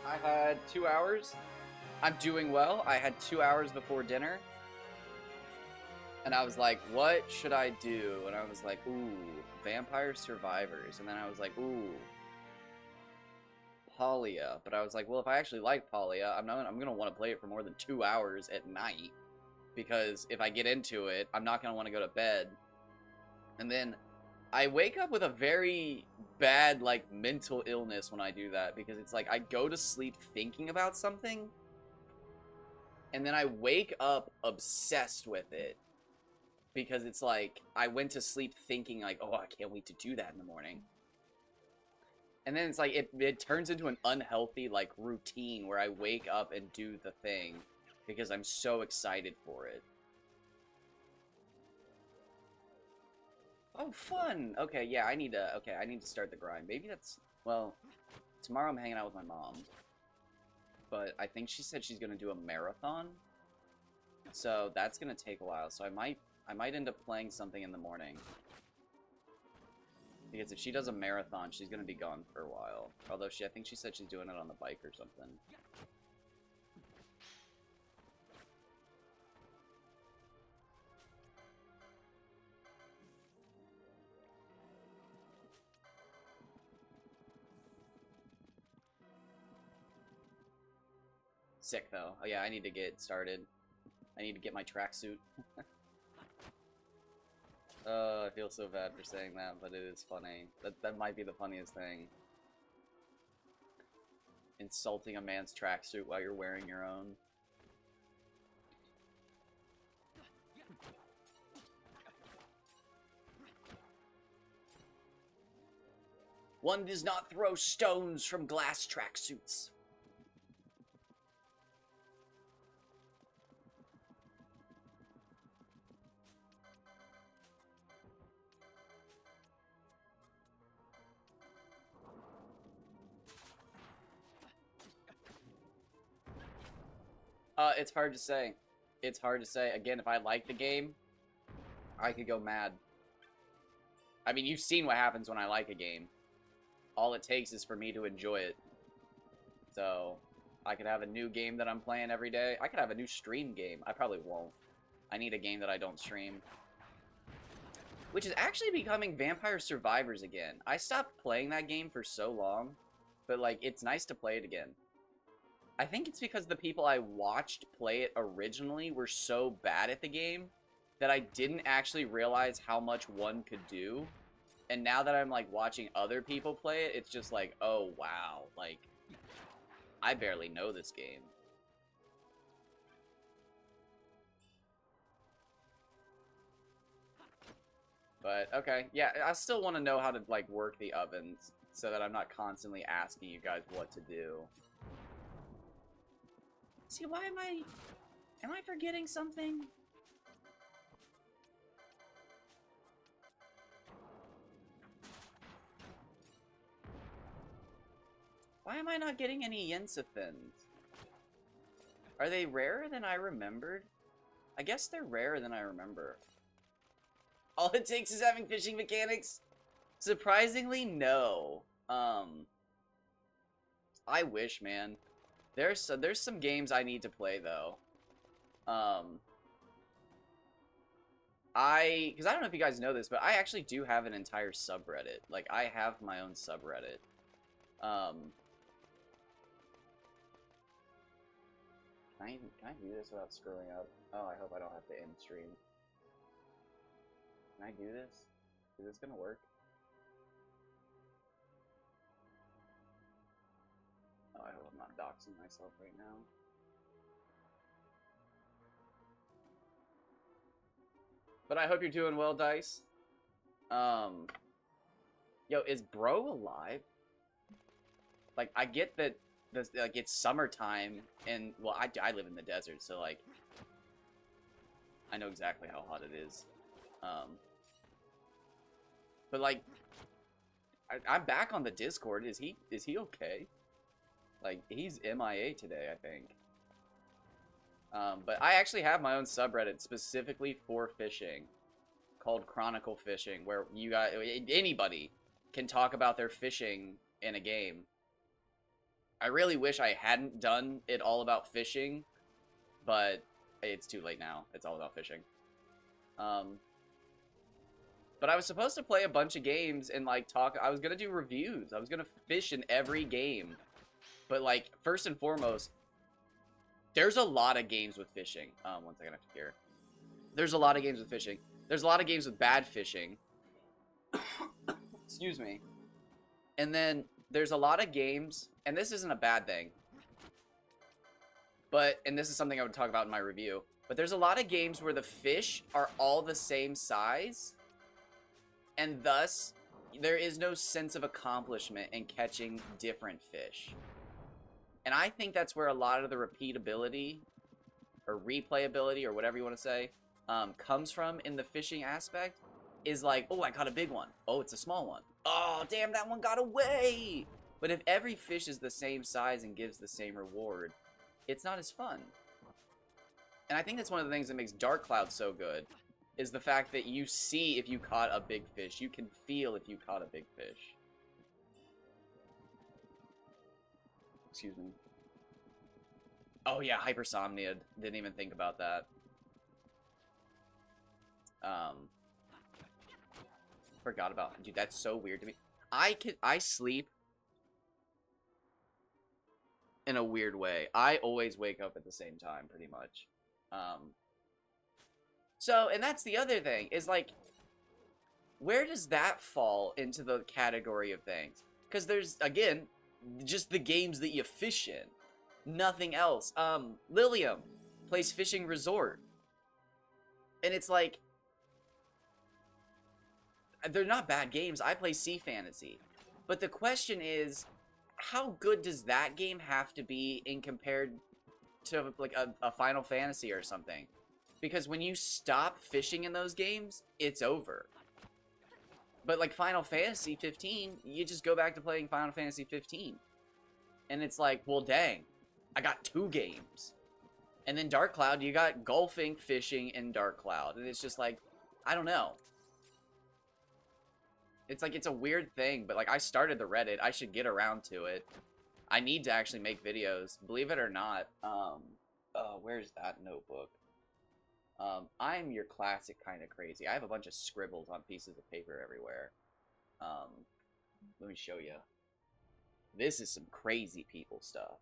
I had 2 hours. I'm doing well. I had 2 hours before dinner. And I was like, what should I do? And I was like, ooh, Vampire Survivors. And then I was like, ooh, Polya. But I was like, well, if I actually like Polya, I'm gonna want to play it for more than 2 hours at night. Because if I get into it, I'm not gonna want to go to bed. And then I wake up with a very bad, like, mental illness when I do that. Because it's like, I go to sleep thinking about something. And then I wake up obsessed with it. Because it's like, I went to sleep thinking, like, oh, I can't wait to do that in the morning. And then it's like, it turns into an unhealthy, like, routine where I wake up and do the thing. Because I'm so excited for it. Oh, fun! Okay, yeah, I need to start the grind. Maybe that's, well, tomorrow I'm hanging out with my mom. But I think she said she's gonna do a marathon. So that's gonna take a while. So I might end up playing something in the morning. Because if she does a marathon, she's gonna be gone for a while. Although I think she said she's doing it on the bike or something. Sick though. Oh yeah, I need to get started. I need to get my tracksuit. I feel so bad for saying that, but it is funny. That might be the funniest thing. Insulting a man's tracksuit while you're wearing your own. One does not throw stones from glass tracksuits. It's hard to say. It's hard to say. Again, if I like the game, I could go mad. I mean, you've seen what happens when I like a game. All it takes is for me to enjoy it. So, I could have a new game that I'm playing every day. I could have a new stream game. I probably won't. I need a game that I don't stream. Which is actually becoming Vampire Survivors again. I stopped playing that game for so long. But, like, it's nice to play it again. I think it's because the people I watched play it originally were so bad at the game that I didn't actually realize how much one could do. And now that I'm, like, watching other people play it, it's just like, oh, wow. Like, I barely know this game. But, okay. Yeah, I still want to know how to, like, work the ovens so that I'm not constantly asking you guys what to do. See, why am I forgetting something? Why am I not getting any Yensifins? Are they rarer than I remembered? I guess they're rarer than I remember. All it takes is having fishing mechanics? Surprisingly, no. I wish, man. There's some games I need to play, though. Because I don't know if you guys know this, but I actually do have an entire subreddit. Like, I have my own subreddit. Can I do this without screwing up? Oh, I hope I don't have to end stream. Can I do this? Is this gonna work? Oh, I hope I'm not doxing myself right now. But I hope you're doing well, Dice. Yo, is Bro alive? Like, I get that, like, it's summertime, and, well, I live in the desert, so, like, I know exactly how hot it is. But, like, I'm back on the Discord. Is he okay? Like, he's MIA today, I think. But I actually have my own subreddit specifically for fishing called Chronicle Fishing, where you guys, anybody can talk about their fishing in a game. I really wish I hadn't done it all about fishing, but it's too late now. It's all about fishing. But I was supposed to play a bunch of games and, like, talk. I was gonna do reviews. I was gonna fish in every game. But, like, first and foremost, there's a lot of games with fishing. One second, I have to hear. There's a lot of games with fishing. There's a lot of games with bad fishing. Excuse me. And then there's a lot of games, and this isn't a bad thing, but, and this is something I would talk about in my review, but there's a lot of games where the fish are all the same size, and thus, there is no sense of accomplishment in catching different fish. And I think that's where a lot of the repeatability, or replayability, or whatever you want to say, comes from in the fishing aspect, is like, oh, I caught a big one. Oh, it's a small one. Oh, damn, that one got away. But if every fish is the same size and gives the same reward, it's not as fun. And I think that's one of the things that makes Dark Cloud so good, is the fact that you see if you caught a big fish. You can feel if you caught a big fish. Excuse me. Oh yeah, hypersomnia. Didn't even think about that. Forgot about, dude, that's so weird to me. I sleep in a weird way. I always wake up at the same time, pretty much. So, and that's the other thing, is like, where does that fall into the category of things? Because there's, again, just the games that you fish in. Nothing else. Lilium plays Fishing Resort. And it's like, they're not bad games. I play Sea Fantasy. But the question is, how good does that game have to be in compared to like a Final Fantasy or something? Because when you stop fishing in those games, it's over. But like Final Fantasy 15, you just go back to playing Final Fantasy 15. And it's like, well, dang, I got 2 games. And then Dark Cloud, you got golfing, fishing, and Dark Cloud. And it's just like, I don't know. It's like, it's a weird thing, but like, I started the Reddit. I should get around to it. I need to actually make videos, believe it or not. Where's that notebook? I'm your classic kind of crazy. I have a bunch of scribbles on pieces of paper everywhere. Let me show you. This is some crazy people stuff.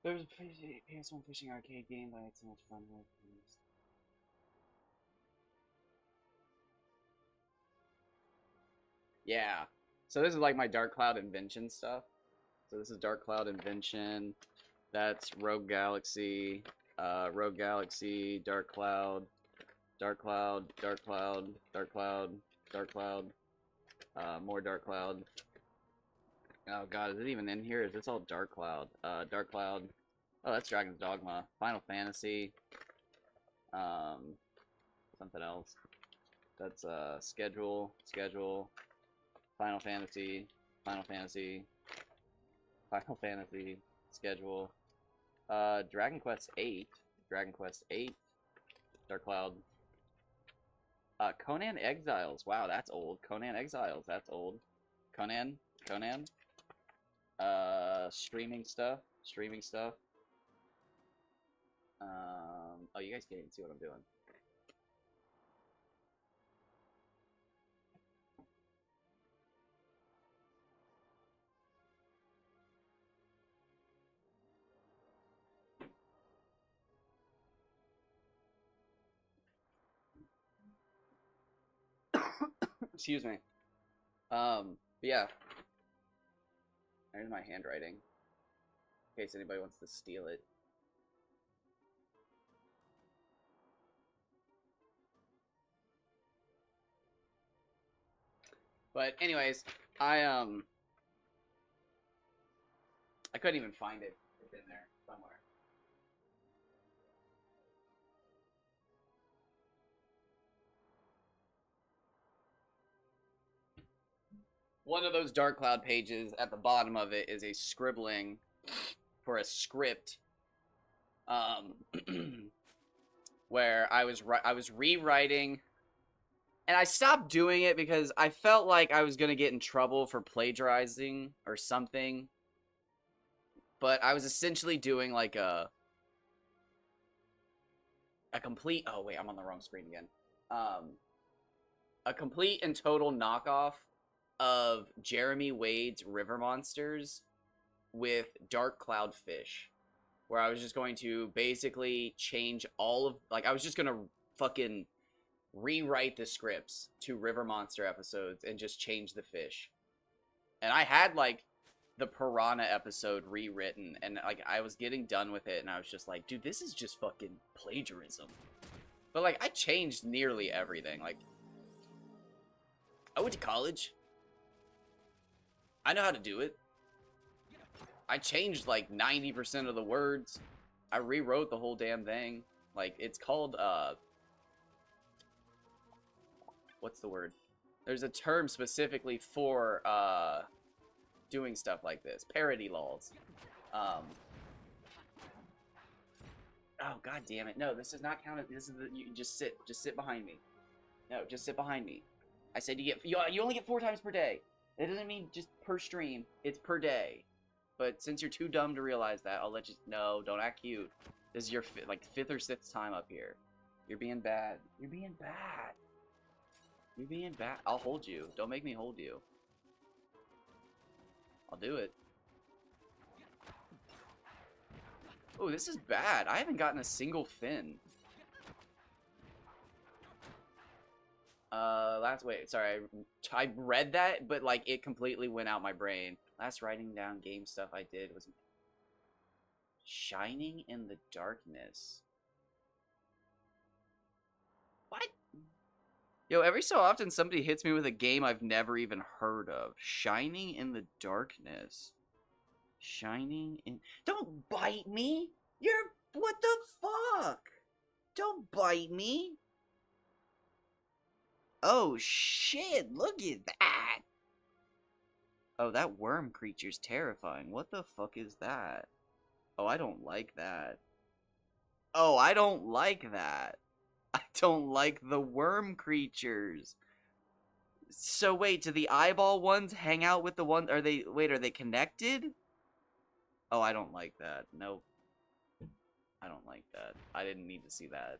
There's a PS1 fishing arcade game that I had so much fun with. Yeah. So this is like my Dark Cloud Invention stuff. So this is Dark Cloud Invention. That's Rogue Galaxy. Rogue Galaxy, Dark Cloud, Dark Cloud, Dark Cloud, Dark Cloud, Dark Cloud, more Dark Cloud. Oh god, is it even in here? Is this all Dark Cloud? Dark Cloud. Oh, that's Dragon's Dogma. Final Fantasy. Something else. That's schedule. Final Fantasy. Final Fantasy. Final Fantasy. Schedule. Dragon Quest VIII. Dragon Quest VIII. Dark Cloud. Conan Exiles. Wow, that's old. Conan Exiles. That's old. Conan. Streaming stuff. Oh, you guys can't even see what I'm doing. Excuse me. But yeah. There's my handwriting. In case anybody wants to steal it. But anyways, I couldn't even find it. It's in there somewhere. One of those Dark Cloud pages at the bottom of it is a scribbling for a script, where I was rewriting, and I stopped doing it because I felt like I was gonna get in trouble for plagiarizing or something. But I was essentially doing like a complete. Oh wait, I'm on the wrong screen again. A complete and total knockoff of Jeremy Wade's River Monsters with Dark Cloud Fish, where I was just going to basically change all of, like, I was just gonna fucking rewrite the scripts to River Monster episodes and just change the fish. And I had like the Piranha episode rewritten, and like I was getting done with it, and I was just like, dude, this is just fucking plagiarism. But like I changed nearly everything. Like I went to college. I know how to do it. I changed like 90% of the words. I rewrote the whole damn thing. Like it's called what's the word? There's a term specifically for doing stuff like this. Parody laws. Oh god damn it. No, this is not counted. This is the, you just sit behind me. No, just sit behind me. I said you only get 4 times per day. It doesn't mean just per stream. It's per day. But since you're too dumb to realize that, I'll let you. No, don't act cute. This is your like 5th or 6th time up here. You're being bad. You're being bad. You're being bad. I'll hold you. Don't make me hold you. I'll do it. Oh, this is bad. I haven't gotten a single fin. Wait, sorry. I read that, but like it completely went out my brain. Last writing down game stuff I did was Shining in the Darkness. What? Yo, every so often somebody hits me with a game I've never even heard of. Shining in the Darkness. Shining in... Don't bite me! You're... What the fuck? Don't bite me! Oh, shit! Look at that! Oh, that worm creature's terrifying. What the fuck is that? Oh, I don't like that. Oh, I don't like that. I don't like the worm creatures. So wait, do the eyeball ones hang out with the one? Are they connected? Oh, I don't like that. Nope. I don't like that. I didn't need to see that.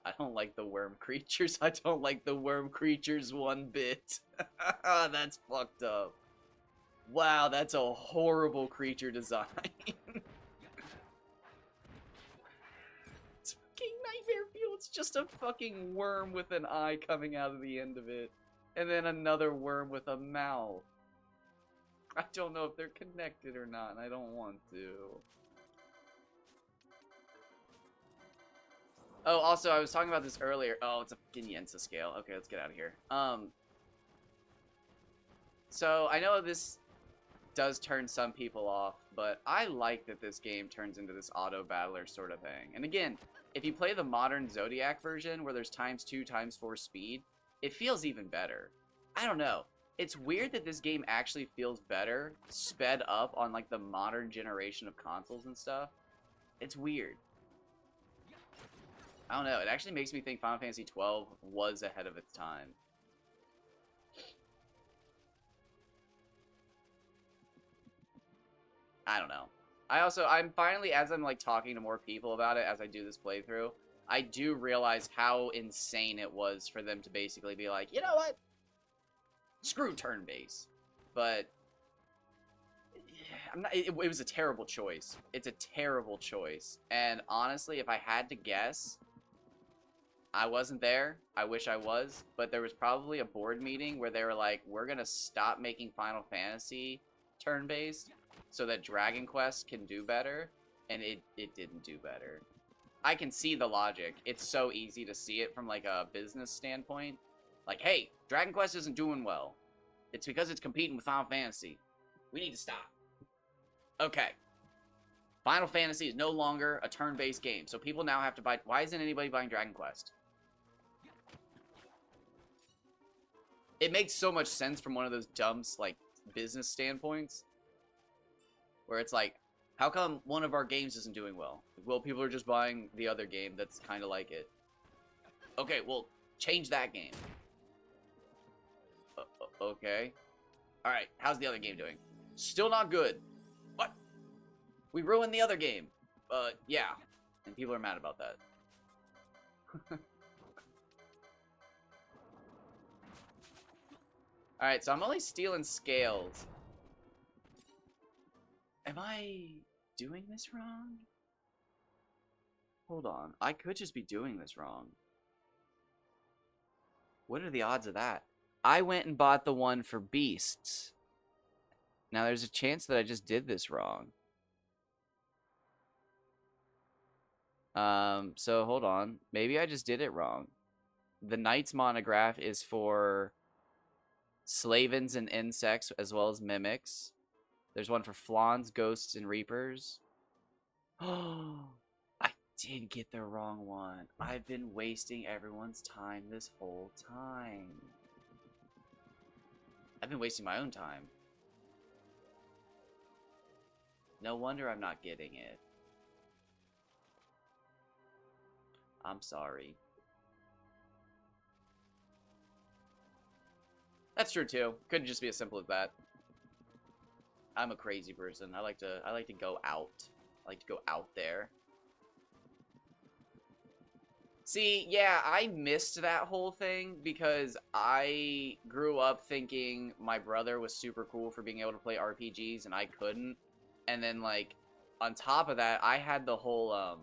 I don't like the worm creatures. I don't like the worm creatures one bit. That's fucked up. Wow, that's a horrible creature design. It's fucking Nightmare Fuel. It's just a fucking worm with an eye coming out of the end of it. And then another worm with a mouth. I don't know if they're connected or not, and I don't want to. Oh, also, I was talking about this earlier. Oh, it's a fucking Yensa scale. Okay, let's get out of here. So, I know this does turn some people off, but I like that this game turns into this auto-battler sort of thing. And again, if you play the modern Zodiac version, where there's ×2, ×4 speed, it feels even better. I don't know. It's weird that this game actually feels better, sped up on, like, the modern generation of consoles and stuff. It's weird. I don't know. It actually makes me think Final Fantasy XII was ahead of its time. I don't know. I'm finally, as I'm, like, talking to more people about it as I do this playthrough, I do realize how insane it was for them to basically be like, you know what? Screw turn-based. But it was a terrible choice. It's a terrible choice. And honestly, if I had to guess, I wasn't there. I wish I was. But there was probably a board meeting where they were like, we're going to stop making Final Fantasy turn-based so that Dragon Quest can do better. And it didn't do better. I can see the logic. It's so easy to see it from, like, a business standpoint. Like, hey, Dragon Quest isn't doing well. It's because it's competing with Final Fantasy. We need to stop. Okay. Final Fantasy is no longer a turn-based game, so people now have to buy... Why isn't anybody buying Dragon Quest? It makes so much sense from one of those dumb, like, business standpoints. Where it's like, how come one of our games isn't doing well? Well, people are just buying the other game that's kind of like it. Okay, well, change that game. Okay. Alright, how's the other game doing? Still not good. What? We ruined the other game. Yeah. And people are mad about that. Alright, so I'm only stealing scales. Am I doing this wrong? Hold on. I could just be doing this wrong. What are the odds of that? I went and bought the one for beasts. Now there's a chance that I just did this wrong. So hold on. Maybe I just did it wrong. The Knight's monograph is for Slavens and insects as well as mimics. There's one for Flans, ghosts, and reapers. Oh, I did get the wrong one. I've been wasting everyone's time this whole time. I've been wasting my own time. No wonder I'm not getting it. I'm sorry. That's true too. Couldn't just be as simple as that. I'm a crazy person. I like to go out. I like to go out there. See, yeah, I missed that whole thing because I grew up thinking my brother was super cool for being able to play RPGs and I couldn't. And then, like, on top of that, I had the whole,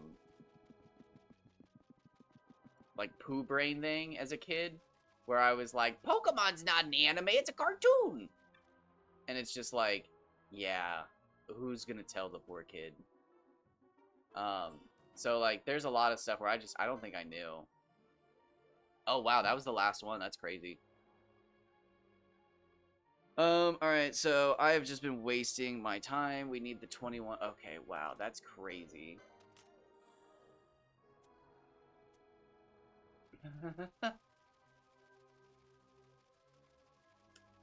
like, poo brain thing as a kid. Where I was like, Pokemon's not an anime, it's a cartoon! And it's just like, yeah, who's gonna tell the poor kid? So, like, there's a lot of stuff where I don't think I knew. Oh, wow, that was the last one. That's crazy. Alright, so I have just been wasting my time. We need the 21. Okay, wow, that's crazy.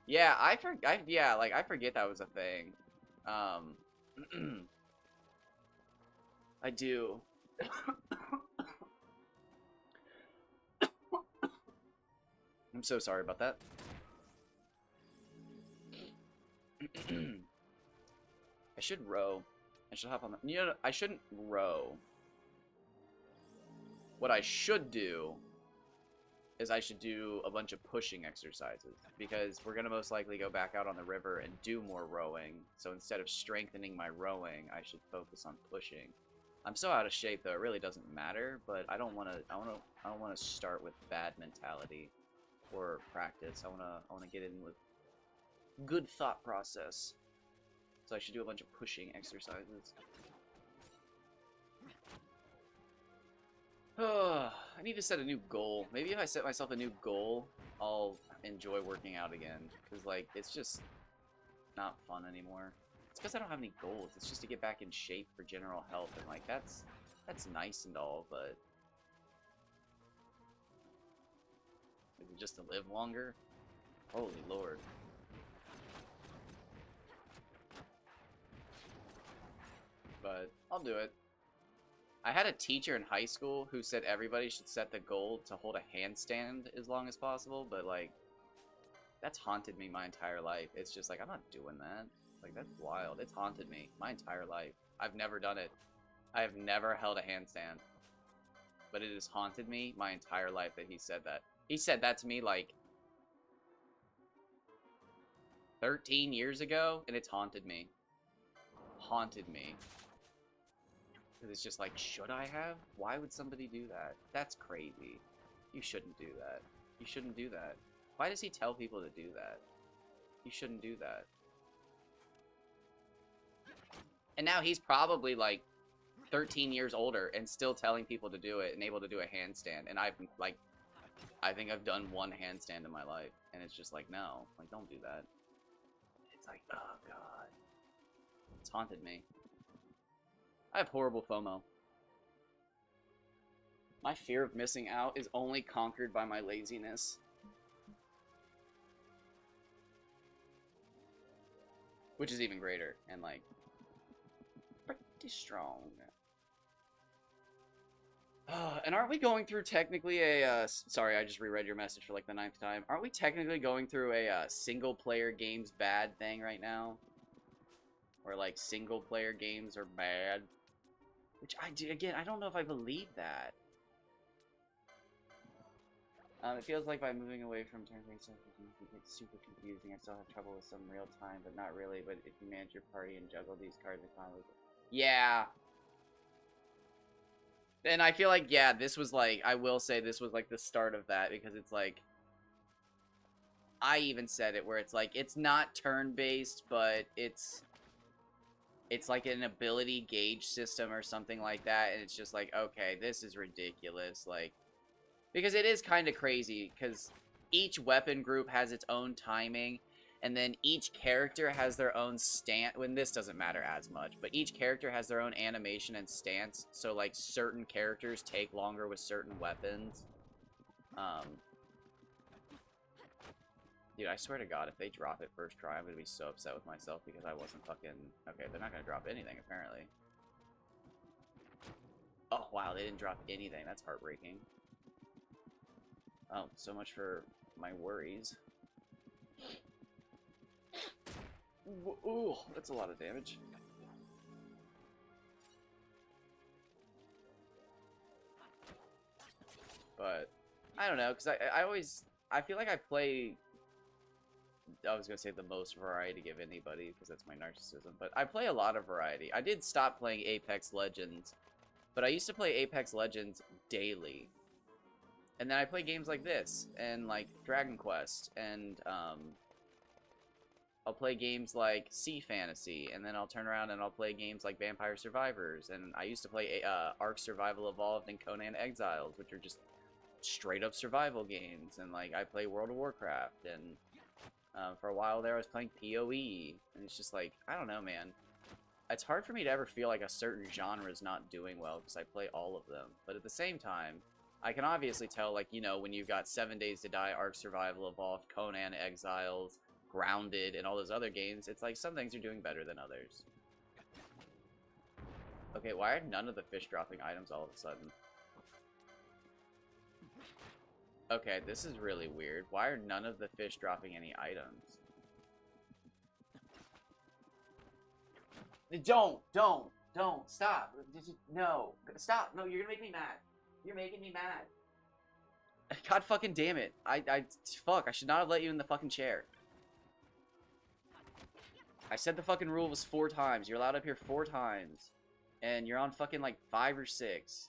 Yeah, I forget that was a thing. I do. I'm so sorry about that. I should row. I should hop on the... You know, I shouldn't row. What I should do is I should do a bunch of pushing exercises. Because we're going to most likely go back out on the river and do more rowing. So instead of strengthening my rowing, I should focus on pushing. I'm so out of shape, though. It really doesn't matter. But I don't want to... I don't want to start with bad mentality or practice. I want to get in with good thought process. So I should do a bunch of pushing exercises. Oh, I need to set a new goal. Maybe if I set myself a new goal, I'll enjoy working out again. Because, like, it's just not fun anymore. It's because I don't have any goals. It's just to get back in shape for general health. And, like, that's nice and all, but... Is it just to live longer? Holy Lord. But I'll do it. I had a teacher in high school who said everybody should set the goal to hold a handstand as long as possible, but, like, that's haunted me my entire life. It's just like, I'm not doing that. Like, that's wild. It's haunted me my entire life. I've never done it. I have never held a handstand. But it has haunted me my entire life that he said that. He said that to me, like, 13 years ago, and it's haunted me. Haunted me. Because it's just like, should I have? Why would somebody do that? That's crazy. You shouldn't do that. You shouldn't do that. Why does he tell people to do that? You shouldn't do that. And now he's probably like 13 years older and still telling people to do it and able to do a handstand. And I've like, I think I've done one handstand in my life. And it's just like, no, like, don't do that. It's like, oh God. It's haunted me. I have horrible FOMO. My fear of missing out is only conquered by my laziness. which is even greater and like pretty strong. And aren't we going through technically a, sorry, I just reread your message for like the 9th time. Aren't we technically going through a single player games bad thing right now? Where like single player games are bad? Which I do, again, I don't know if I believe that. It feels like by moving away from turn-based stuff, it gets super confusing. I still have trouble with some real time, but not really. But if you manage your party and juggle these cards and combos, yeah. And I feel like, yeah, this was like, I will say this was like the start of that, because it's like, I even said it where it's like, it's not turn-based, but it's like an ability gauge system or something like that, and it's just like, okay, this is ridiculous, like, because it is kind of crazy, because each weapon group has its own timing, and then each character has their own stance. When this doesn't matter as much, but each character has their own animation and stance. So like certain characters take longer with certain weapons. Dude, I swear to God, if they drop it first try, I'm gonna be so upset with myself because I wasn't fucking. Okay, they're not gonna drop anything apparently. Oh wow, they didn't drop anything. That's heartbreaking. Oh, so much for my worries. Ooh, that's a lot of damage. But I don't know, because I feel like I play, I was gonna say the most variety of anybody because that's my narcissism, but I play a lot of variety. I did stop playing Apex Legends, but I used to play Apex Legends daily. And then I play games like this and like Dragon Quest, and I'll play games like Sea Fantasy, and then I'll turn around and I'll play games like Vampire Survivors, and I used to play Ark Survival Evolved and Conan Exiles, which are just straight up survival games, and like I play World of Warcraft, and for a while there I was playing PoE, and it's just like, I don't know, man. It's hard for me to ever feel like a certain genre is not doing well because I play all of them, but at the same time, I can obviously tell, like, you know, when you've got 7 Days to Die, Ark Survival Evolved, Conan Exiles, Grounded, and all those other games, it's like some things are doing better than others. Okay, why are none of the fish dropping items all of a sudden? Okay, this is really weird. Why are none of the fish dropping any items? Don't, stop. No, stop. No, you're gonna make me mad. You're making me mad. God fucking damn it. Fuck, I should not have let you in the fucking chair. I said the fucking rule was 4 times. You're allowed up here 4 times. And you're on fucking like 5 or 6.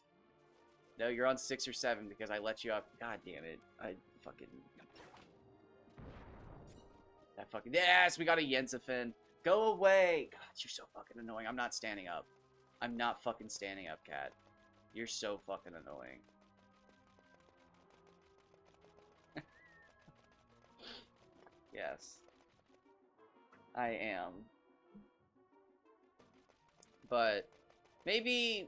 No, you're on 6 or 7 because I let you up. God damn it. I fucking... That fucking... Yes, we got a Yensafin. Go away. God, you're so fucking annoying. I'm not standing up. I'm not fucking standing up, cat. You're so fucking annoying. Yes. I am. But maybe...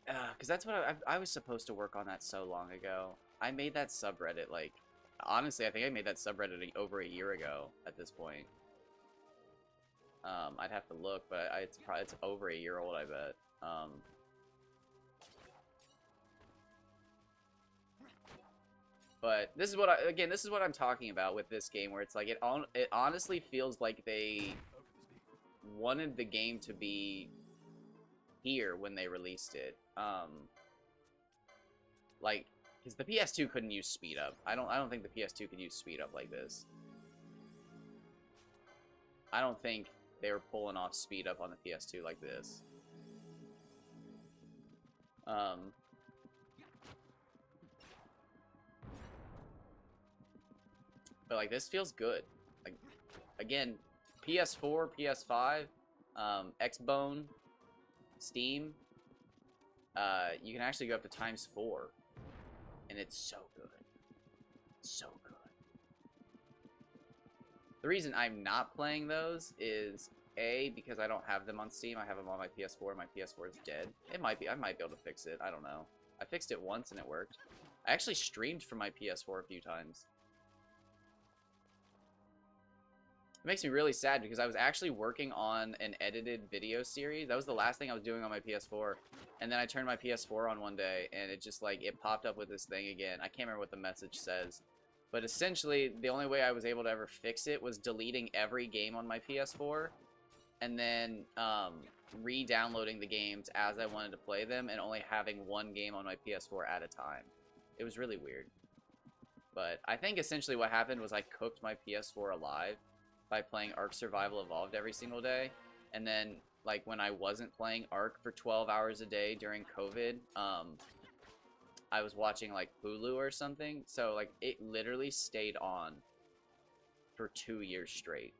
because that's what I was supposed to work on that so long ago. I made that subreddit, like... Honestly, I think I made that subreddit over a year ago at this point. I'd have to look, but it's over a year old, I bet. But this is what this is what I'm talking about with this game, where it's like it honestly feels like they wanted the game to be here when they released it. Like, because the PS2 couldn't use speed up. I don't think the PS2 could use speed up like this. I don't think they were pulling off speed up on the PS2 like this. But like, this feels good. Like, again, PS4, PS5, Xbone, Steam, you can actually go up to ×4, and it's so good. So good. The reason I'm not playing those is A, because I don't have them on Steam. I have them on my PS4. My PS4 is dead. It might be. I might be able to fix it. I don't know. I fixed it once and it worked. I actually streamed from my PS4 a few times. It makes me really sad because I was actually working on an edited video series. That was the last thing I was doing on my PS4. And then I turned my PS4 on one day, and it just, like, it popped up with this thing again. I can't remember what the message says. But essentially, the only way I was able to ever fix it was deleting every game on my PS4. And then, re-downloading the games as I wanted to play them, and only having one game on my PS4 at a time. It was really weird. But I think essentially what happened was I cooked my PS4 alive by playing Ark Survival Evolved every single day. And then, like, when I wasn't playing Ark for 12 hours a day during COVID, I was watching, like, Hulu or something. So, like, it literally stayed on for 2 years straight.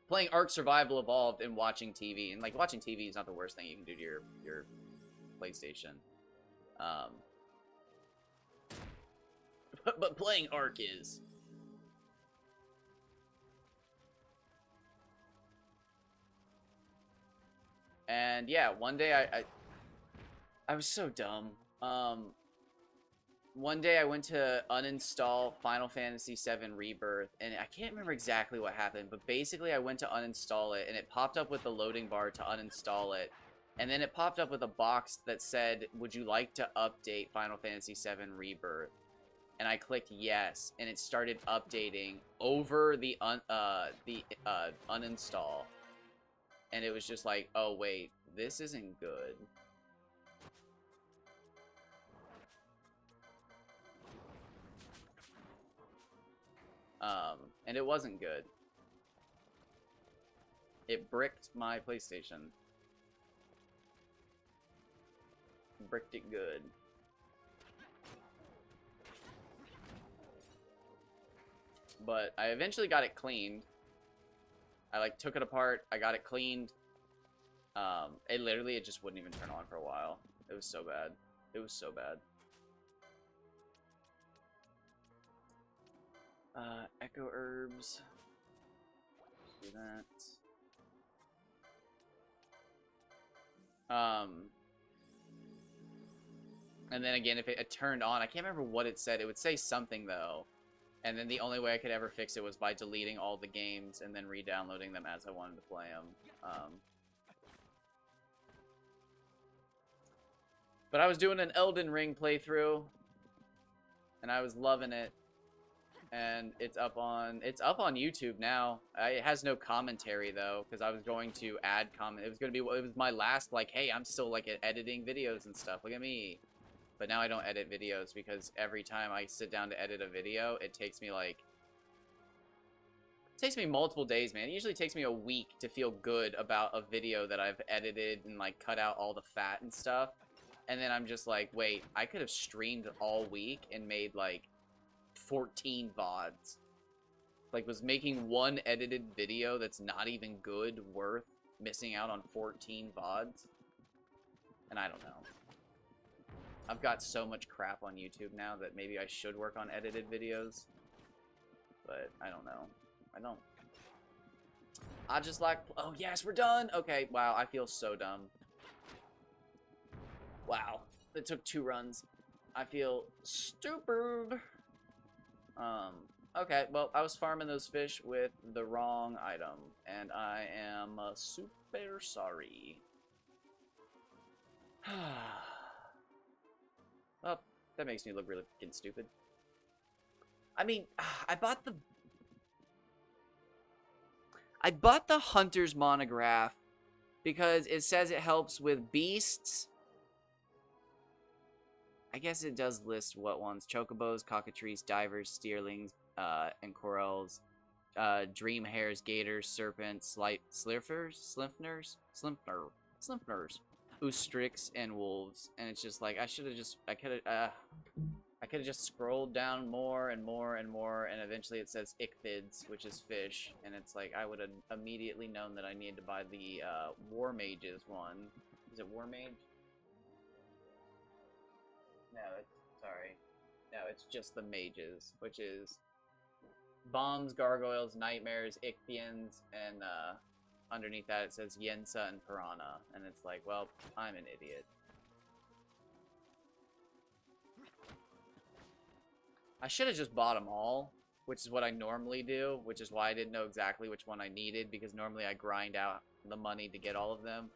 Playing Ark Survival Evolved and watching TV. And, like, watching TV is not the worst thing you can do to your PlayStation. But playing Ark is. And yeah, one day I was so dumb. One day I went to uninstall Final Fantasy VII Rebirth, and I can't remember exactly what happened, but basically I went to uninstall it, and it popped up with the loading bar to uninstall it, and then it popped up with a box that said, "Would you like to update Final Fantasy VII Rebirth?" And I clicked yes, and it started updating over the uninstall. And it was just like, oh wait, this isn't good. And it wasn't good. It bricked my PlayStation. Bricked it good. But I eventually got it cleaned. I, like, took it apart. I got it cleaned. It just wouldn't even turn on for a while. It was so bad. It was so bad. Echo herbs. Do that. And then again, if it turned on, I can't remember what it said. It would say something, though. And then the only way I could ever fix it was by deleting all the games and then re-downloading them as I wanted to play them. But I was doing an Elden Ring playthrough, and I was loving it. And it's up on YouTube now. It has no commentary though, because I was going to add comment. It was my last, like, hey, I'm still, like, editing videos and stuff. Look at me. But now I don't edit videos because every time I sit down to edit a video, it takes me multiple days, man. It usually takes me a week to feel good about a video that I've edited and, like, cut out all the fat and stuff. And then I'm just like, wait, I could have streamed all week and made, like, 14 VODs. Like, was making one edited video that's not even good worth missing out on 14 VODs? And I don't know. I've got so much crap on YouTube now that maybe I should work on edited videos. But I don't know. I just like... Oh, yes, we're done! Okay, wow, I feel so dumb. Wow. It took 2 runs. I feel stupid. Okay, well, I was farming those fish with the wrong item. And I am super sorry. Well, that makes me look really fucking stupid. I mean, I bought the Hunter's Monograph because it says it helps with beasts. I guess it does list what ones. Chocobos, cockatrices, divers, steerlings, and corals. Dream hares, gators, serpents, sliffers, oostrix, and wolves. And it's just like, I could have just scrolled down more and more and more, and eventually it says ichthyds, which is fish, and it's like, I would have immediately known that I needed to buy the, War Mages one. Is it War Mage? No, it's just the mages, which is bombs, gargoyles, nightmares, ichthyans, and, underneath that it says Yensa and Piranha, and it's like, well, I'm an idiot. I should have just bought them all, which is what I normally do, which is why I didn't know exactly which one I needed, because normally I grind out the money to get all of them.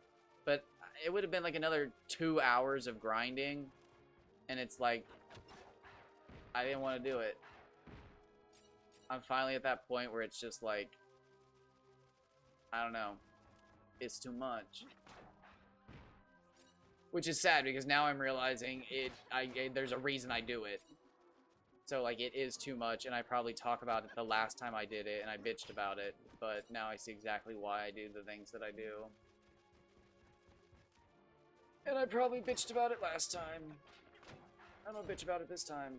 But it would have been like another 2 hours of grinding, and it's like, I didn't want to do it. I'm finally at that point where it's just like, I don't know, it's too much. Which is sad, because now I'm realizing there's a reason I do it. So, like, it is too much, and I probably talk about it the last time I did it, and I bitched about it, but now I see exactly why I do the things that I do. And I probably bitched about it last time. I'm gonna bitch about it this time,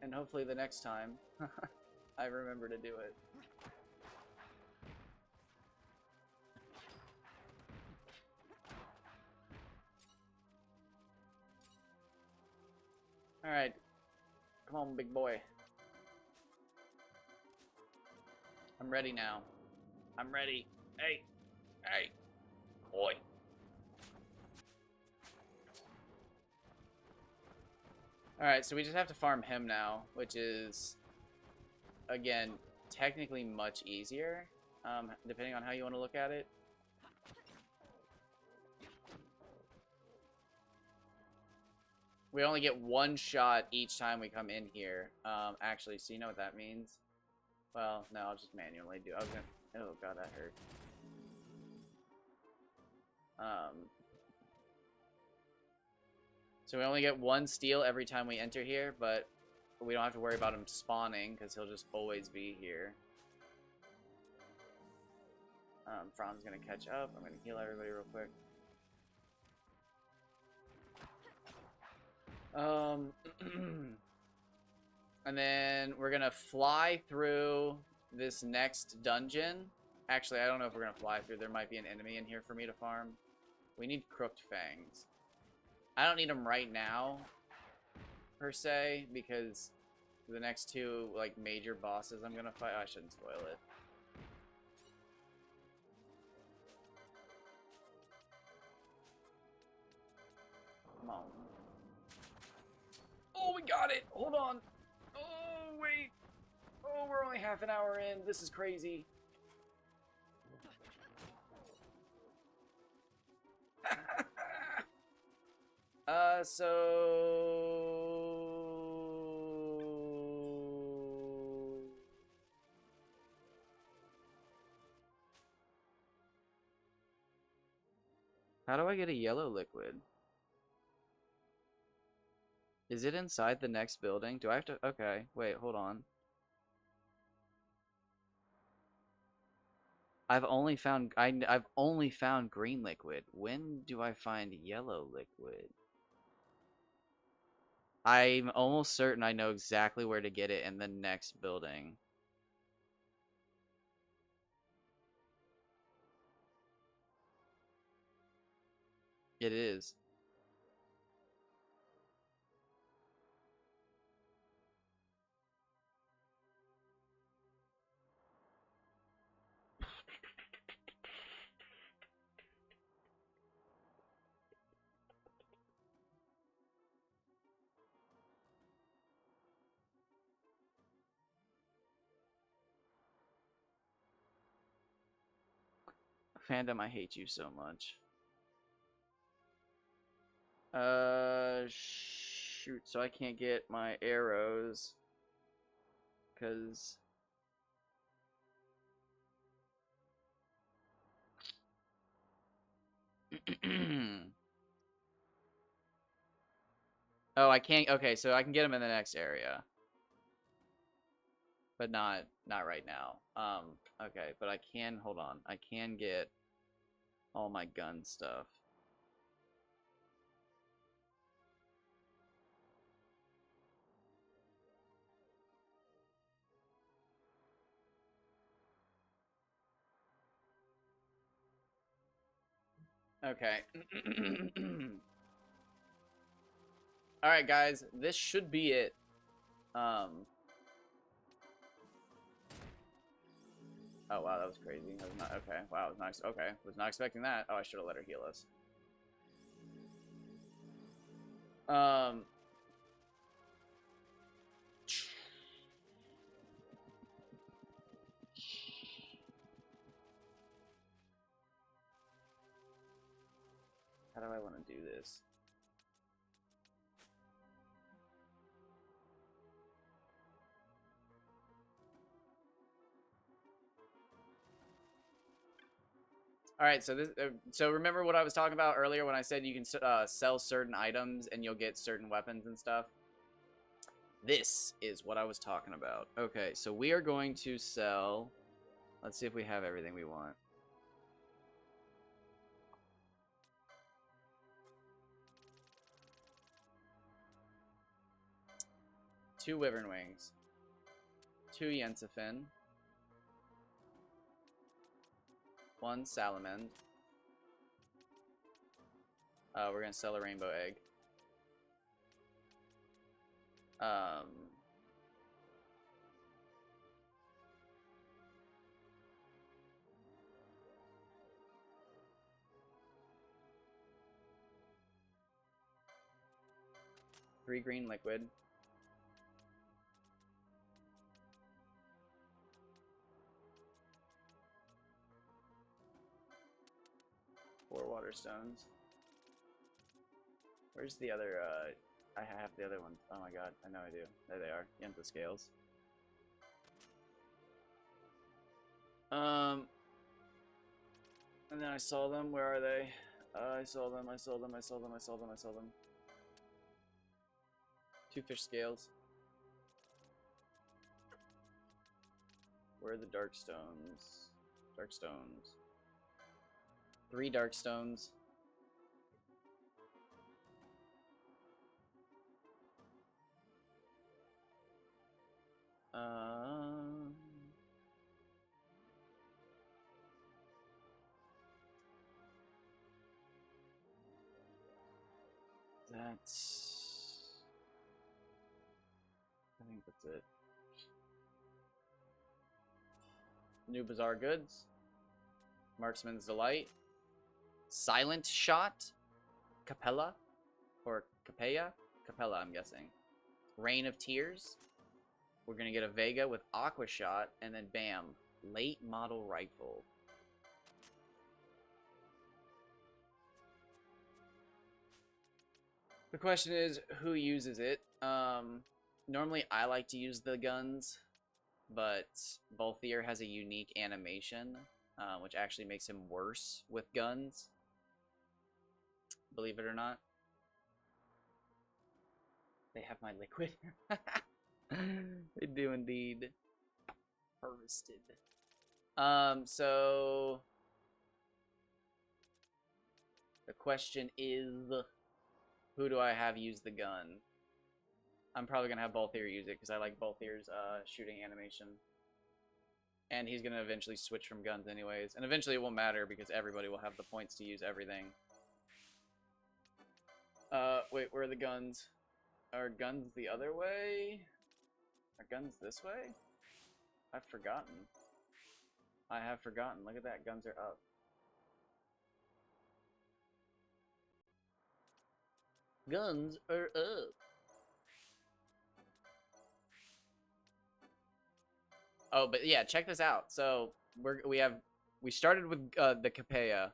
and hopefully the next time I remember to do it. Alright. Come on, big boy. I'm ready now. I'm ready. Hey. Hey. Boy. Alright, so we just have to farm him now, which is, again, technically much easier, depending on how you want to look at it. We only get one shot each time we come in here. Actually, so you know what that means? Well, no, I'll just manually do. I was gonna. Oh god, that hurt. So we only get one steal every time we enter here, but we don't have to worry about him spawning because he'll just always be here. Fran's gonna catch up. I'm gonna heal everybody real quick. And then we're gonna fly through this next dungeon. Actually, I don't know if we're gonna fly through. There might be an enemy in here for me to farm. We need crooked fangs. I don't need them right now, per se, because the next two, like, major bosses I'm gonna fight... Oh, I shouldn't spoil it. Come on. Oh, we got it! Hold on! Oh, wait! Oh, we're only half an hour in. This is crazy. So... How do I get a yellow liquid? Is it inside the next building? Do I have to... Okay, wait, hold on. I've only found green liquid. When do I find yellow liquid? I'm almost certain I know exactly where to get it in the next building. It is. Fandom, I hate you so much. Shoot, so I can't get my arrows. Because... Oh, I can't... Okay, so I can get them in the next area. But not right now. Okay, but I can... Hold on. I can get all my gun stuff. Okay. Alright, guys. This should be it. Oh, wow, that was crazy. That was not... Okay. Wow, it was nice. Okay. Was not expecting that. Oh, I should have let her heal us. How do I want to do this? All right, so so remember what I was talking about earlier when I said you can sell certain items and you'll get certain weapons and stuff? This is what I was talking about. Okay, so we are going to sell... Let's see if we have everything we want. Two Wyvern Wings. Two Yensifin. One Salamand. We're going to sell a Rainbow Egg. 3 green liquid. 4 water stones. Where's the other, I have the other ones. Oh my god, I know I do. There they are. Yenta scales. And then I saw them. Where are they? I saw them. Two fish scales. Where are the dark stones? Dark stones. 3 dark stones. I think that's it. New Bazaar Goods. Marksman's Delight. Silent Shot. Capella. Or Capella? Capella, I'm guessing. Rain of Tears. We're going to get a Vega with Aqua Shot. And then bam. Late Model Rifle. The question is, who uses it? Normally, I like to use the guns, but Balthier has a unique animation, which actually makes him worse with guns. Believe it or not. They have my liquid. They do indeed. Harvested. So... the question is... who do I have use the gun? I'm probably going to have Balthier use it, because I like Balthier's shooting animation. And he's going to eventually switch from guns anyways. And eventually it won't matter, because everybody will have the points to use everything. Wait, where are the guns? Are guns the other way? Are guns this way? I've forgotten. I have forgotten. Look at that, guns are up. Guns are up. Oh, but yeah, check this out. So we started with the Capella,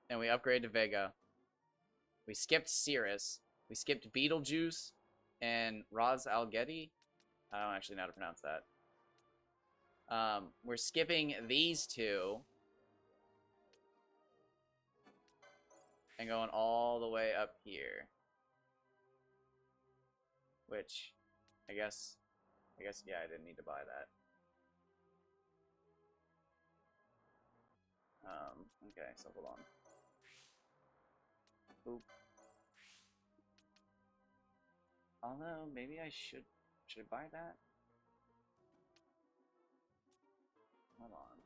and we upgraded to Vega. We skipped Cirrus. We skipped Beetlejuice and Raz Al Ghedi. I don't actually know how to pronounce that. We're skipping these two and going all the way up here, which I guess, yeah, I didn't need to buy that. Okay, so hold on. Oop. Although, maybe I should I buy that? Hold on.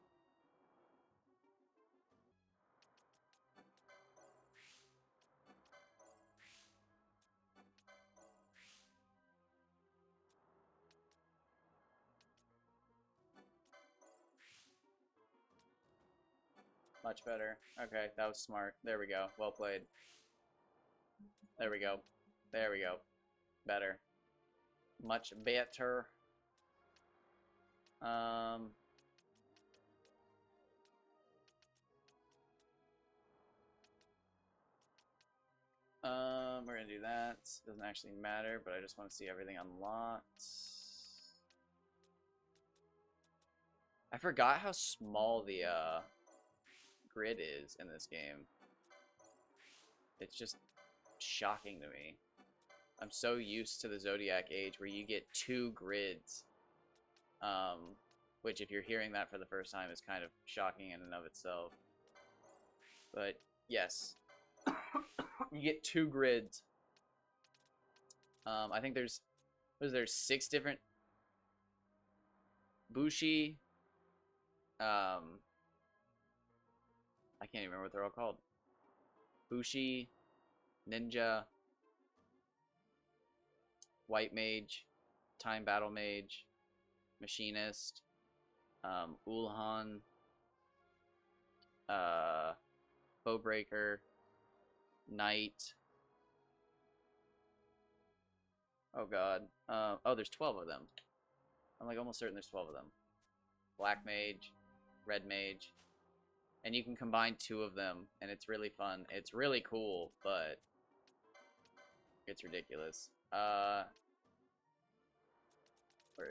Much better. Okay, that was smart. There we go. Well played. There we go. There we go. Better. Much better. We're gonna do that. Doesn't actually matter, but I just want to see everything unlocked. I forgot how small the grid is in this game. It's just shocking to me. I'm so used to the Zodiac age where you get 2 grids. Which if you're hearing that for the first time is kind of shocking in and of itself. But yes. You get 2 grids. I think there's 6 different Bushi. I can't even remember what they're all called. Bushi, Ninja, White Mage, Time Battle Mage, Machinist, Ulhan, Bowbreaker, Knight. Oh god. Oh, there's 12 of them. I'm like almost certain there's 12 of them. Black Mage, Red Mage. And you can combine 2 of them, and it's really fun. It's really cool, but it's ridiculous. Where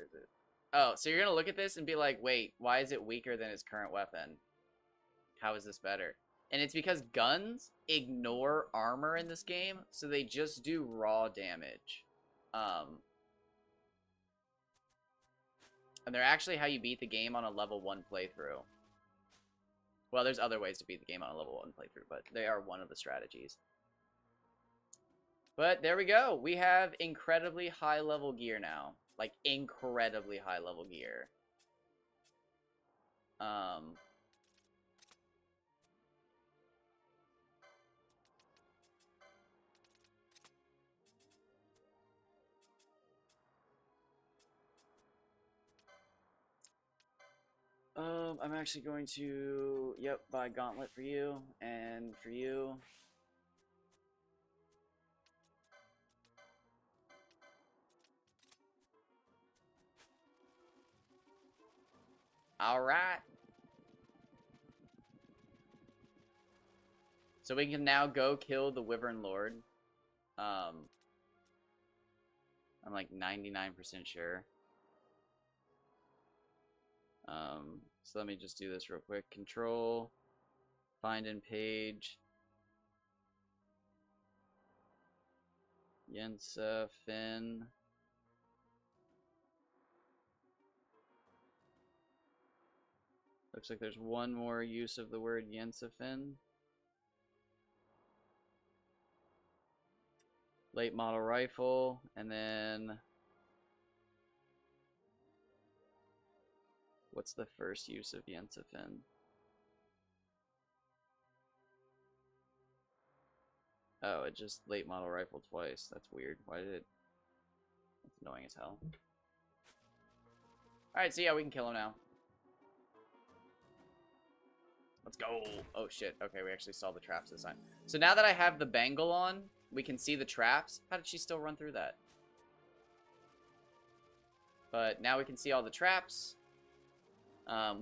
is it? Oh, so you're gonna look at this and be like, wait, why is it weaker than its current weapon? How is this better? And it's because guns ignore armor in this game, so they just do raw damage. And they're actually how you beat the game on a level 1 playthrough. Well, there's other ways to beat the game on a level 1 playthrough, but they are one of the strategies. But there we go. We have incredibly high level gear now. Like, incredibly high level gear. I'm actually going to, yep, buy Gauntlet for you, and for you. Alright. So we can now go kill the Wyvern Lord. I'm like 99% sure. So let me just do this real quick. Control, find in page, Yensa, Finn. Looks like there's one more use of the word Yensa, Finn. Late model rifle, and then what's the first use of Yensafin? Oh, it just late model rifle twice. That's weird. Why did it? That's annoying as hell. Alright, so yeah, we can kill him now. Let's go. Oh shit. Okay, we actually saw the traps this time. So now that I have the bangle on, we can see the traps. How did she still run through that? But now we can see all the traps.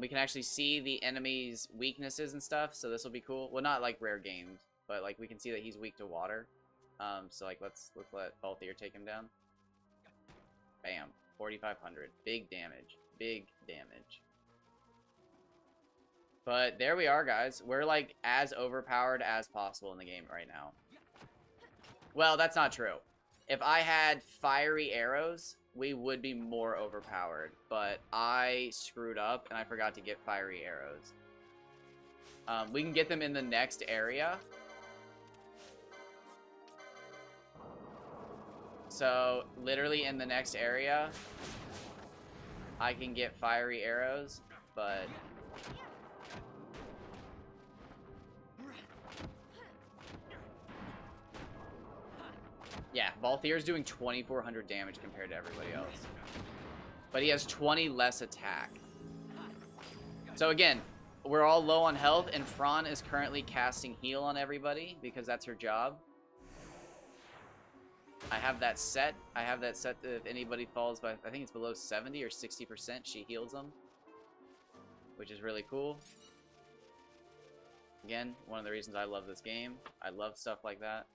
We can actually see the enemy's weaknesses and stuff, so this will be cool. Well, not like rare games, but like we can see that he's weak to water. So like let's let Balthier take him down. Bam, 4,500. Big damage. Big damage. But there we are, guys. We're like as overpowered as possible in the game right now. Well, that's not true. If I had fiery arrows, we would be more overpowered, but I screwed up and I forgot to get fiery arrows. We can get them in the next area. So, literally in the next area, I can get fiery arrows, but... Yeah, Balthier's doing 2,400 damage compared to everybody else. But he has 20 less attack. So again, we're all low on health, and Fran is currently casting heal on everybody because that's her job. I have that set. I have that set that if anybody falls by, I think it's below 70 or 60%, she heals them. Which is really cool. Again, one of the reasons I love this game. I love stuff like that.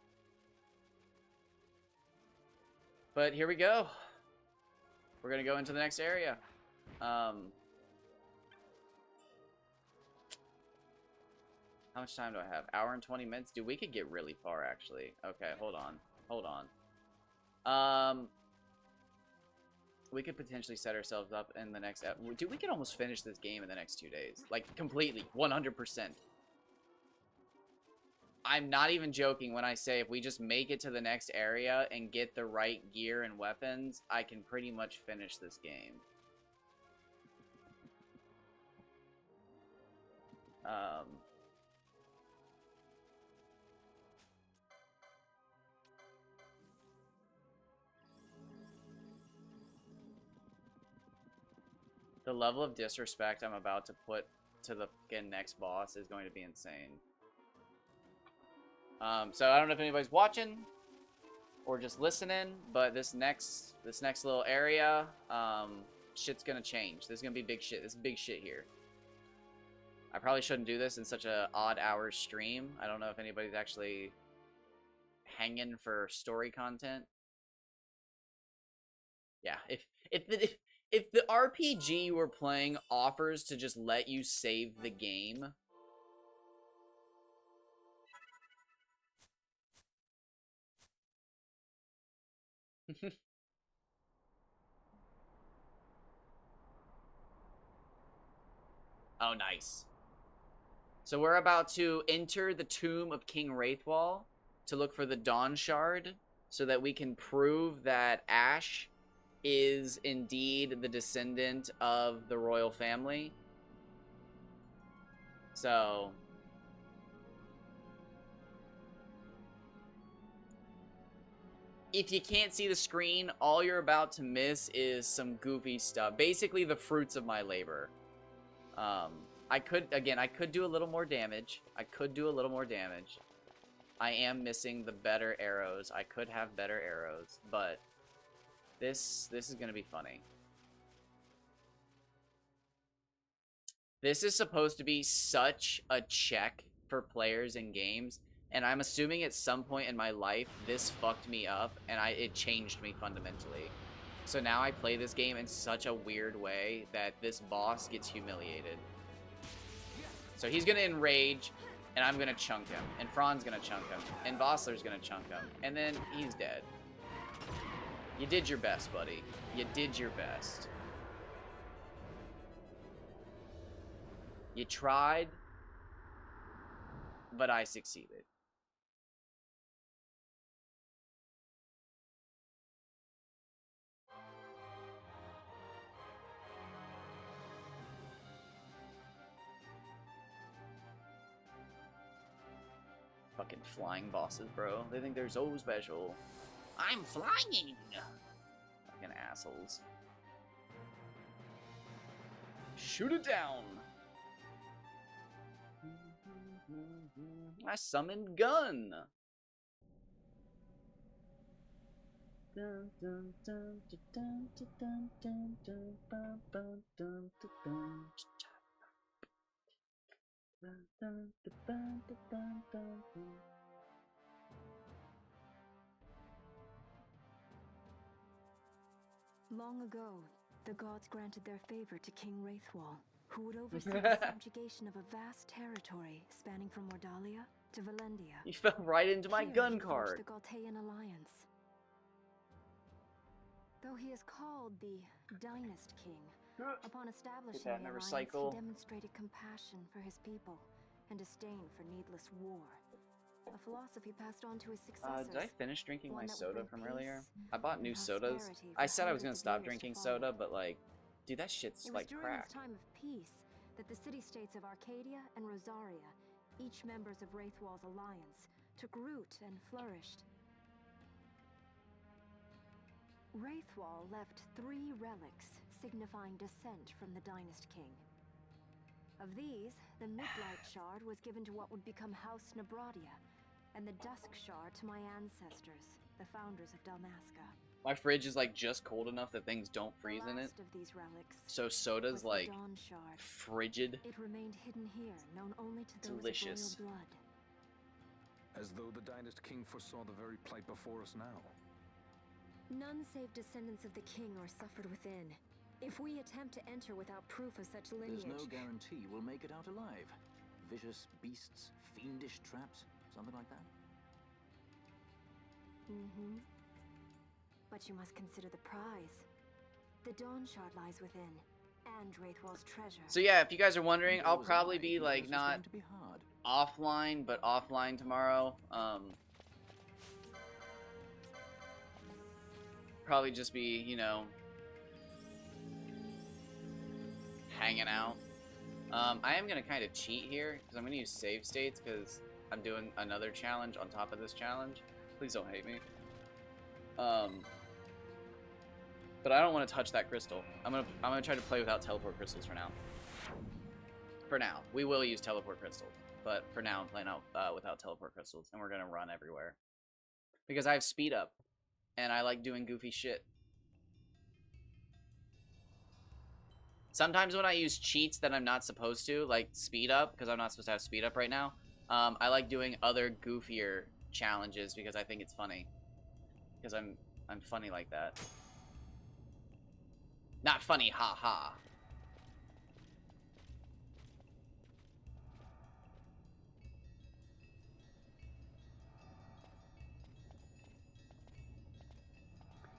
But here we go. We're gonna go into the next area. How much time do I have? Hour and 20 minutes? Dude, we could get really far, actually. Okay, hold on. Hold on. We could potentially set ourselves up in the next... Dude, we could almost finish this game in the next 2 days. Like, completely. 100%. I'm not even joking when I say if we just make it to the next area and get the right gear and weapons, I can pretty much finish this game. The level of disrespect I'm about to put to the fucking next boss is going to be insane. So I don't know if anybody's watching or just listening, but this next little area, shit's gonna change. This is gonna be big shit. This is big shit here. I probably shouldn't do this in such a odd hour stream. I don't know if anybody's actually hanging for story content. Yeah, if the RPG you were playing offers to just let you save the game, oh, nice. So we're about to enter the tomb of King Wraithwall to look for the Dawn Shard so that we can prove that Ash is indeed the descendant of the royal family. So... if you can't see the screen, all you're about to miss is some goofy stuff. Basically, the fruits of my labor. I could do a little more damage. I am missing the better arrows. I could have better arrows, but this is gonna be funny. This is supposed to be such a check for players in games, and I'm assuming at some point in my life this fucked me up and it changed me fundamentally. So now I play this game in such a weird way that this boss gets humiliated. So he's gonna enrage, and I'm gonna chunk him, and Fran's gonna chunk him, and Vossler's gonna chunk him, and then he's dead. You did your best, buddy. You did your best. You tried, but I succeeded. Fucking flying bosses, bro. They think they're so special. I'm flying! Fucking assholes. Shoot it down! I summoned Gun! Long ago, the gods granted their favor to King Wraithwall, who would oversee the subjugation of a vast territory spanning from Mordalia to Valendia. You fell right into my Here, gun he card. forged the Galtaean alliance. Though he is called the Dynast King, upon establishing the alliance, he demonstrated compassion for his people and disdain for needless war. A philosophy passed on to his successors. Did I finish drinking my soda from earlier? I bought new sodas. I said I was gonna stop drinking soda, but like, dude, that shit's like crack. It was during this time of peace that the city-states of Arcadia and Rosaria, each members of Wraithwall's alliance, took root and flourished. Wraithwall left 3 relics signifying descent from the Dynast King. Of these, the Midlight Shard was given to what would become House Nabradia, and the Dusk Shard to my ancestors, the founders of Dalmasca. My fridge is like just cold enough that things don't freeze in it. Of these relics so soda's like frigid. It remained hidden here, known only to those delicious. of royal blood. As though the Dynast King foresaw the very plight before us now. None save descendants of the king are suffered within. If we attempt to enter without proof of such lineage... There's no guarantee we'll make it out alive. Vicious beasts, fiendish traps, something like that. Mm-hmm. But you must consider the prize. The Dawn Shard lies within, and Wraithwall's treasure. So yeah, if you guys are wondering, I'll probably be like not offline, but offline tomorrow. Probably just be, you know, hanging out. I am gonna kind of cheat here because I'm gonna use save states because I'm doing another challenge on top of this challenge. Please don't hate me. But I don't want to touch that crystal. I'm gonna try to play without teleport crystals for now. For now, we will use teleport crystals, but for now I'm playing out without teleport crystals, and we're gonna run everywhere because I have speed up, and I like doing goofy shit. Sometimes when I use cheats that I'm not supposed to, like speed up, because I'm not supposed to have speed up right now, I like doing other goofier challenges because I think it's funny. Because I'm funny like that. Not funny, ha ha.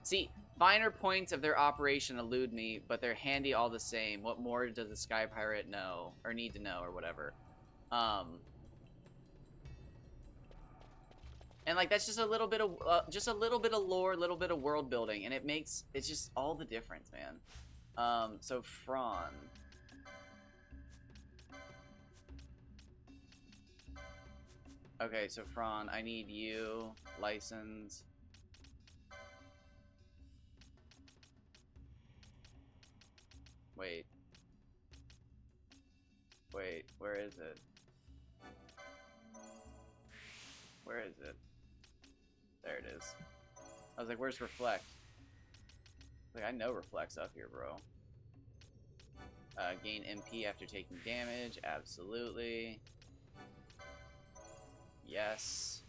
See, finer points of their operation elude me, but they're handy all the same. What more does a sky pirate know, or need to know, or whatever? And like that's just a little bit of lore, a little bit of world building, and it's just all the difference, man. So Fron. Okay, so Fron, I need you, license. Wait, where is it? Where is it? There it is. I was like, where's Reflect? Like, I know Reflect's up here, bro. Gain MP after taking damage. Absolutely. Yes.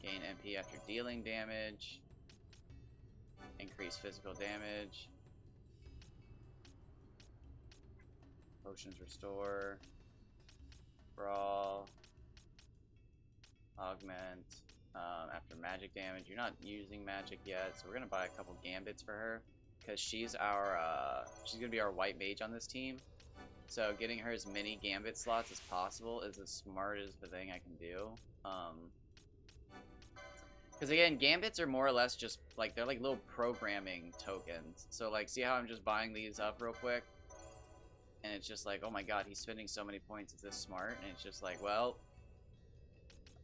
Gain MP after dealing damage. Increase physical damage. Potions restore. Brawl. Augment. After magic damage. You're not using magic yet, so we're gonna buy a couple gambits for her. Because she's gonna be our white mage on this team. So getting her as many gambit slots as possible is the smartest thing I can do. Because again, gambits are more or less just like, they're like little programming tokens. So like, see how I'm just buying these up real quick? And it's just like, oh my god, he's spending so many points, is this smart? And it's just like, well,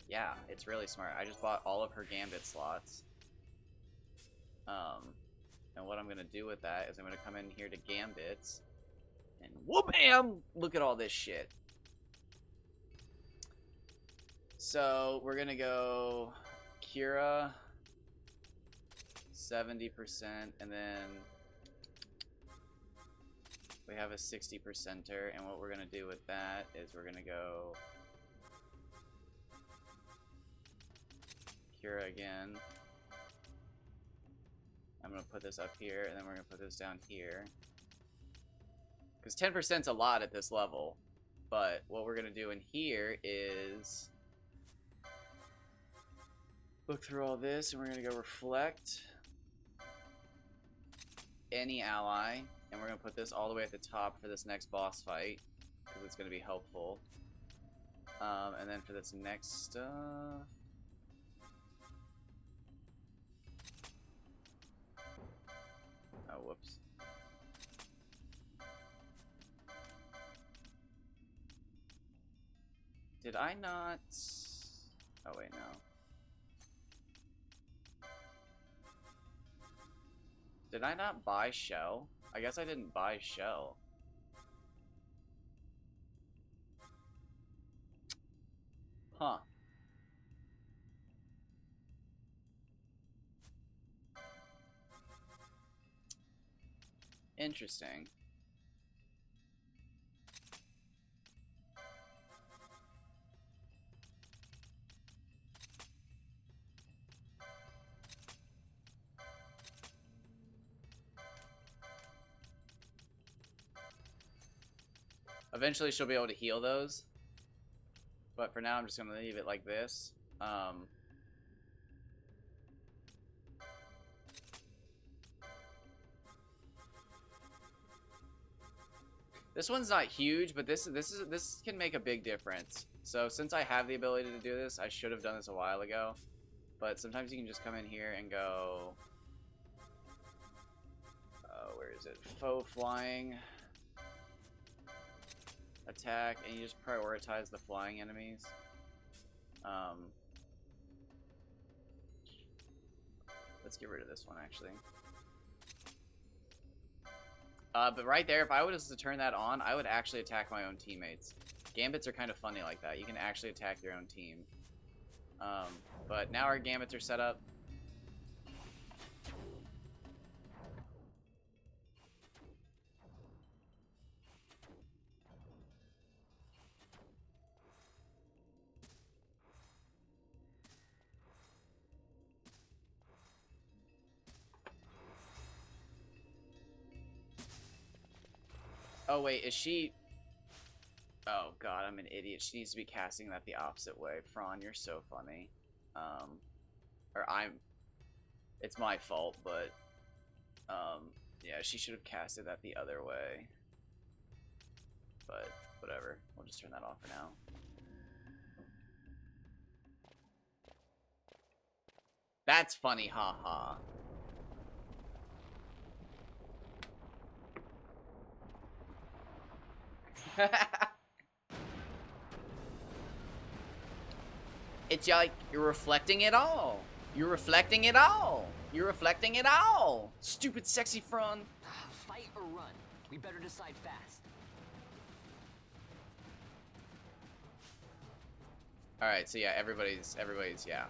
yeah, it's really smart. I just bought all of her gambit slots. And what I'm gonna do with that is I'm gonna come in here to gambits and whoop-bam! Look at all this shit. So we're gonna go Kira 70%, and then we have a 60%er, and what we're gonna do with that is we're gonna go Kira again. I'm gonna put this up here, and then we're gonna put this down here. Because 10%'s a lot at this level. But what we're gonna do in here is look through all this, and we're gonna go reflect any ally, and we're gonna put this all the way at the top for this next boss fight, because it's gonna be helpful. And then for this next stuff, oh, whoops. Did I not? Oh, wait, no. Did I not buy Shell? I guess I didn't buy Shell. Huh. Interesting. Eventually she'll be able to heal those. But for now, I'm just going to leave it like this. This one's not huge, but this can make a big difference. So since I have the ability to do this, I should have done this a while ago. But sometimes you can just come in here and go... where is it? Foe flying. Attack, and you just prioritize the flying enemies. Let's get rid of this one, actually. But right there, if I was to turn that on, I would actually attack my own teammates. Gambits are kind of funny like that. You can actually attack your own team. But now our gambits are set up. Oh wait, is she... Oh god, I'm an idiot. She needs to be casting that the opposite way. Fran, you're so funny. Or I'm... It's my fault, but... yeah, she should have casted that the other way. But, whatever. We'll just turn that off for now. That's funny, haha. It's like you're reflecting it all. You're reflecting it all. You're reflecting it all. Stupid sexy Fran. Fight or run? We better decide fast. Alright, so yeah, everybody's, yeah.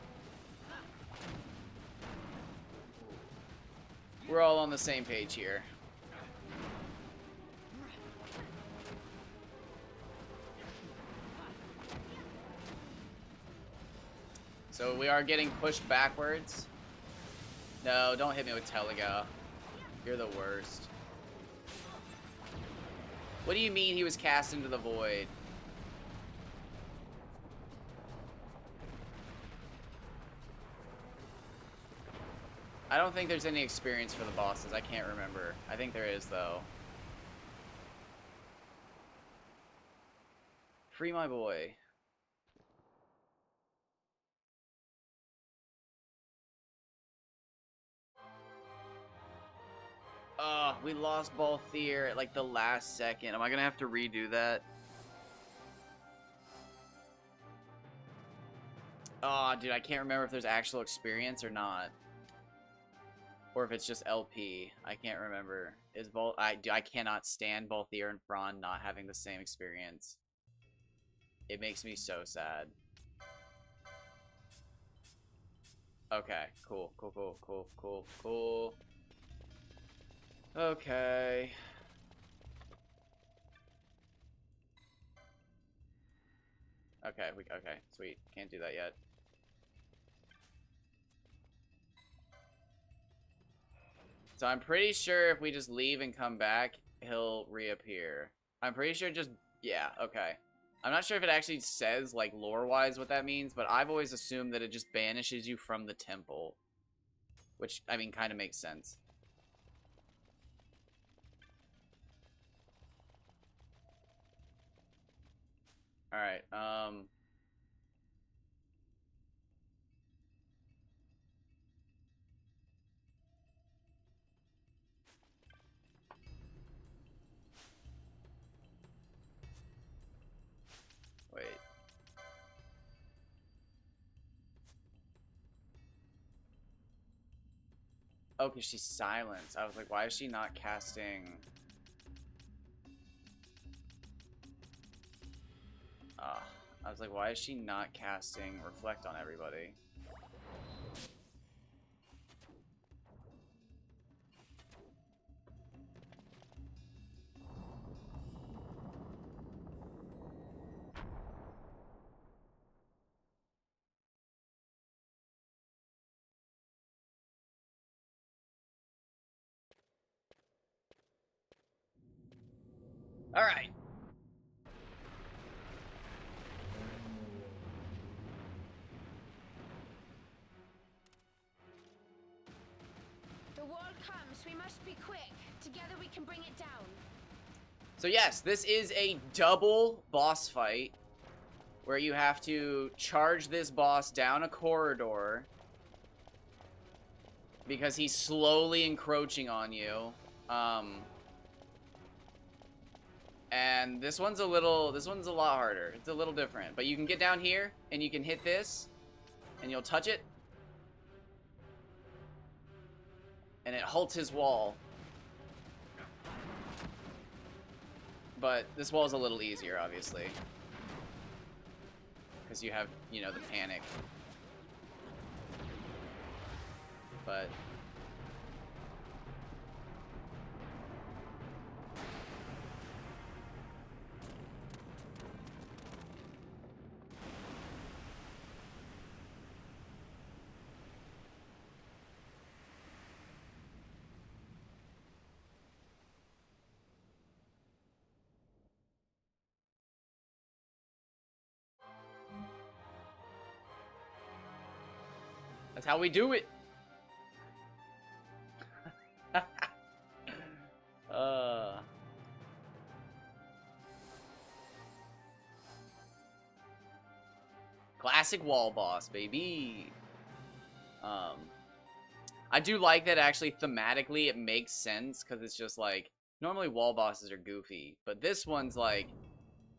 We're all on the same page here. So we are getting pushed backwards. No, don't hit me with Telega. You're the worst. What do you mean he was cast into the void? I don't think there's any experience for the bosses. I can't remember. I think there is, though. Free my boy. Oh, we lost Balthier at like the last second. Am I gonna have to redo that? Oh, dude, I can't remember if there's actual experience or not. Or if it's just LP. I can't remember. Is I cannot stand Balthier and Fran not having the same experience. It makes me so sad. Okay, cool. Okay. Okay, sweet. Can't do that yet. So I'm pretty sure if we just leave and come back, he'll reappear. I'm pretty sure just... Yeah, okay. I'm not sure if it actually says, like, lore-wise what that means, but I've always assumed that it just banishes you from the temple. Which, I mean, kind of makes sense. Alright, wait. Oh, because she's silenced. I was like, why is she not casting... I was like, why is she not casting Reflect on everybody? Alright. The wall comes. We must be quick. Together we can bring it down. So yes, this is a double boss fight where you have to charge this boss down a corridor because he's slowly encroaching on you. And this one's a lot harder. It's a little different, but you can get down here and you can hit this and you'll touch it and it halts his wall. But this wall's a little easier, obviously, because you have, you know, the panic. But that's how we do it. Classic wall boss, baby. I do like that actually thematically it makes sense because it's just like normally wall bosses are goofy, but this one's like,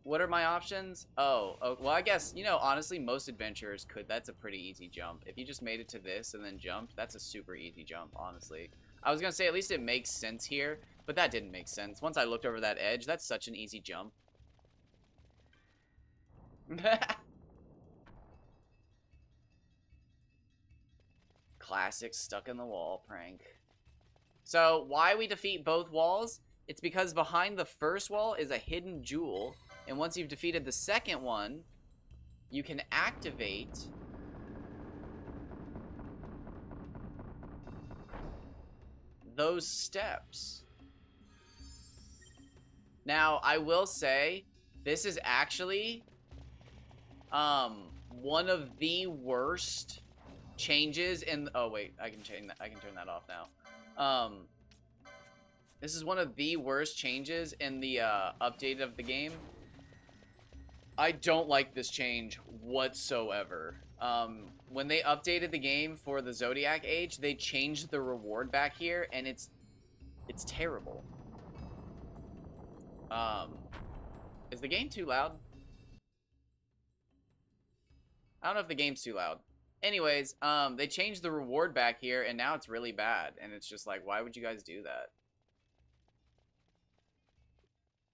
what are my options? Oh, well, I guess, you know, honestly, most adventurers could. That's a pretty easy jump. If you just made it to this and then jumped, that's a super easy jump, honestly. I was gonna say at least it makes sense here, but that didn't make sense. Once I looked over that edge, that's such an easy jump. Classic stuck in the wall prank. So why we defeat both walls? It's because behind the first wall is a hidden jewel, and once you've defeated the second one, you can activate those steps. Now, I will say, this is actually one of the worst changes in, oh wait, I can change that. I can turn that off now. This is one of the worst changes in the update of the game. I don't like this change whatsoever. When they updated the game for the Zodiac Age, they changed the reward back here, and it's terrible. Is the game too loud? I don't know if the game's too loud. Anyways, they changed the reward back here, and now it's really bad. And it's just like, why would you guys do that?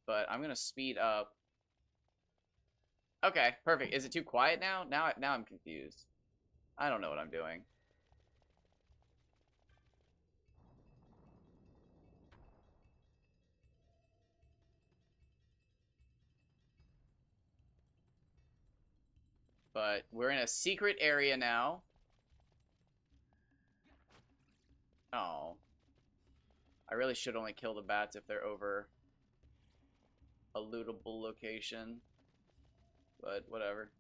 But I'm gonna speed up. Okay, perfect. Is it too quiet now? Now I'm confused. I don't know what I'm doing. But we're in a secret area now. Oh. I really should only kill the bats if they're over a lootable location. But whatever.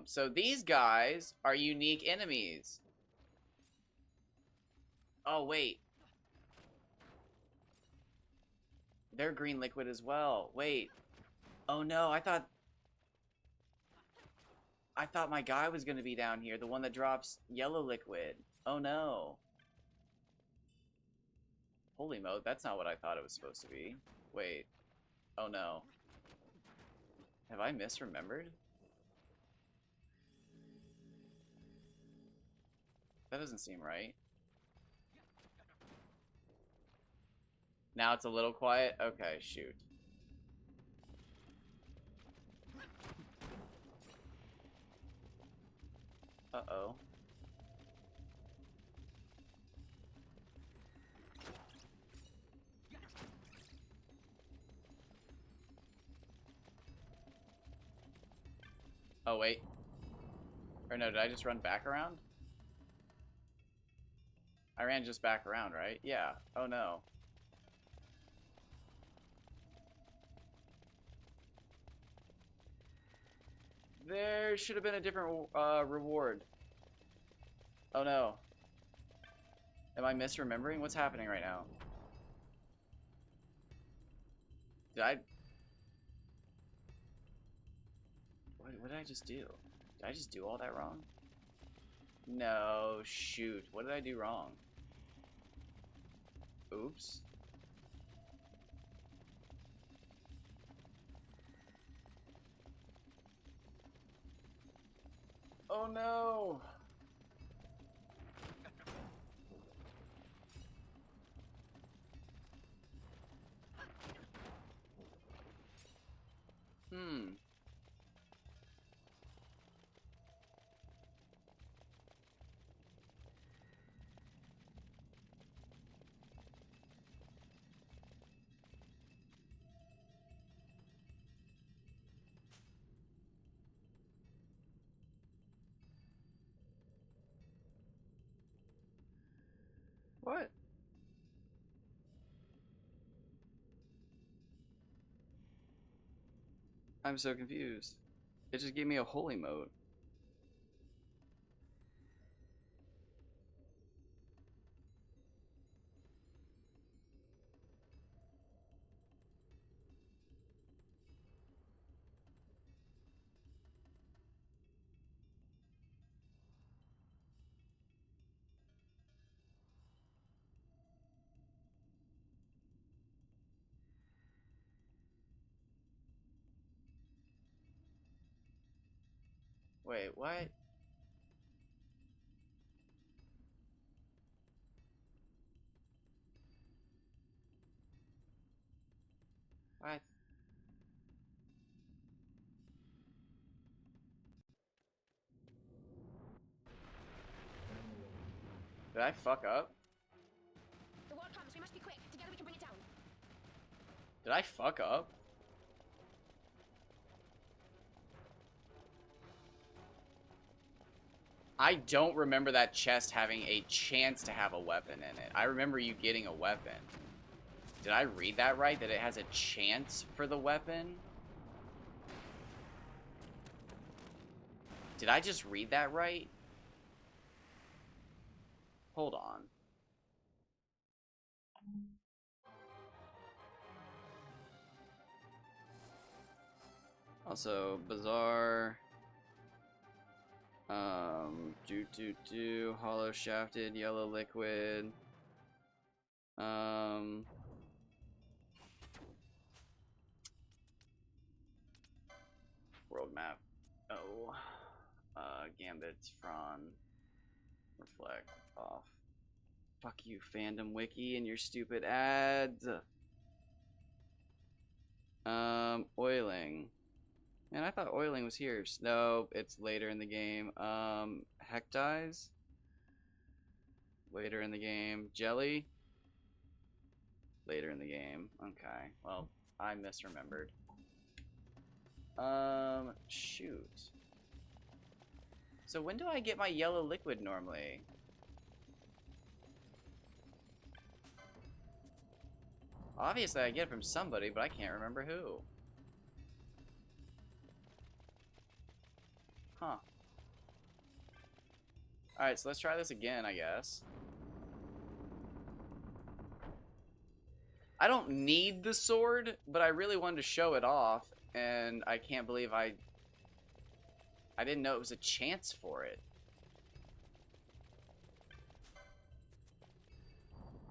So these guys are unique enemies. Oh, wait. They're green liquid as well. Wait. Oh no, I thought my guy was gonna be down here, the one that drops yellow liquid. Oh no. Holy mode, that's not what I thought it was supposed to be. Wait. Oh no. Have I misremembered? That doesn't seem right. Now it's a little quiet? Okay, shoot. Uh-oh. Oh, wait. Or no, did I just run back around? I ran just back around, right? Yeah. Oh, no. There should have been a different reward. Oh, no. Am I misremembering? What's happening right now? What did I just do? Did I just do all that wrong? No, shoot. What did I do wrong? Oops. Oh no! Hmm. What? I'm so confused. It just gave me a holy mode. Wait, what? What? Did I fuck up? The wall comes. We must be quick. Together we can bring it down. Did I fuck up? I don't remember that chest having a chance to have a weapon in it. I remember you getting a weapon. Did I read that right? That it has a chance for the weapon? Did I just read that right? Hold on. Also, bizarre. Hollow shafted, yellow liquid. World map. Oh. Gambits, Fron. Reflect. Off. Fuck you, fandom wiki, and your stupid ads. Oiling. Man, I thought oiling was here. No, it's later in the game. Heck dies. Later in the game. Jelly. Later in the game. Okay. Well, I misremembered. Shoot. So when do I get my yellow liquid normally? Obviously I get it from somebody, but I can't remember who. Huh. Alright, so let's try this again, I guess. I don't need the sword, but I really wanted to show it off, and I can't believe I didn't know it was a chance for it.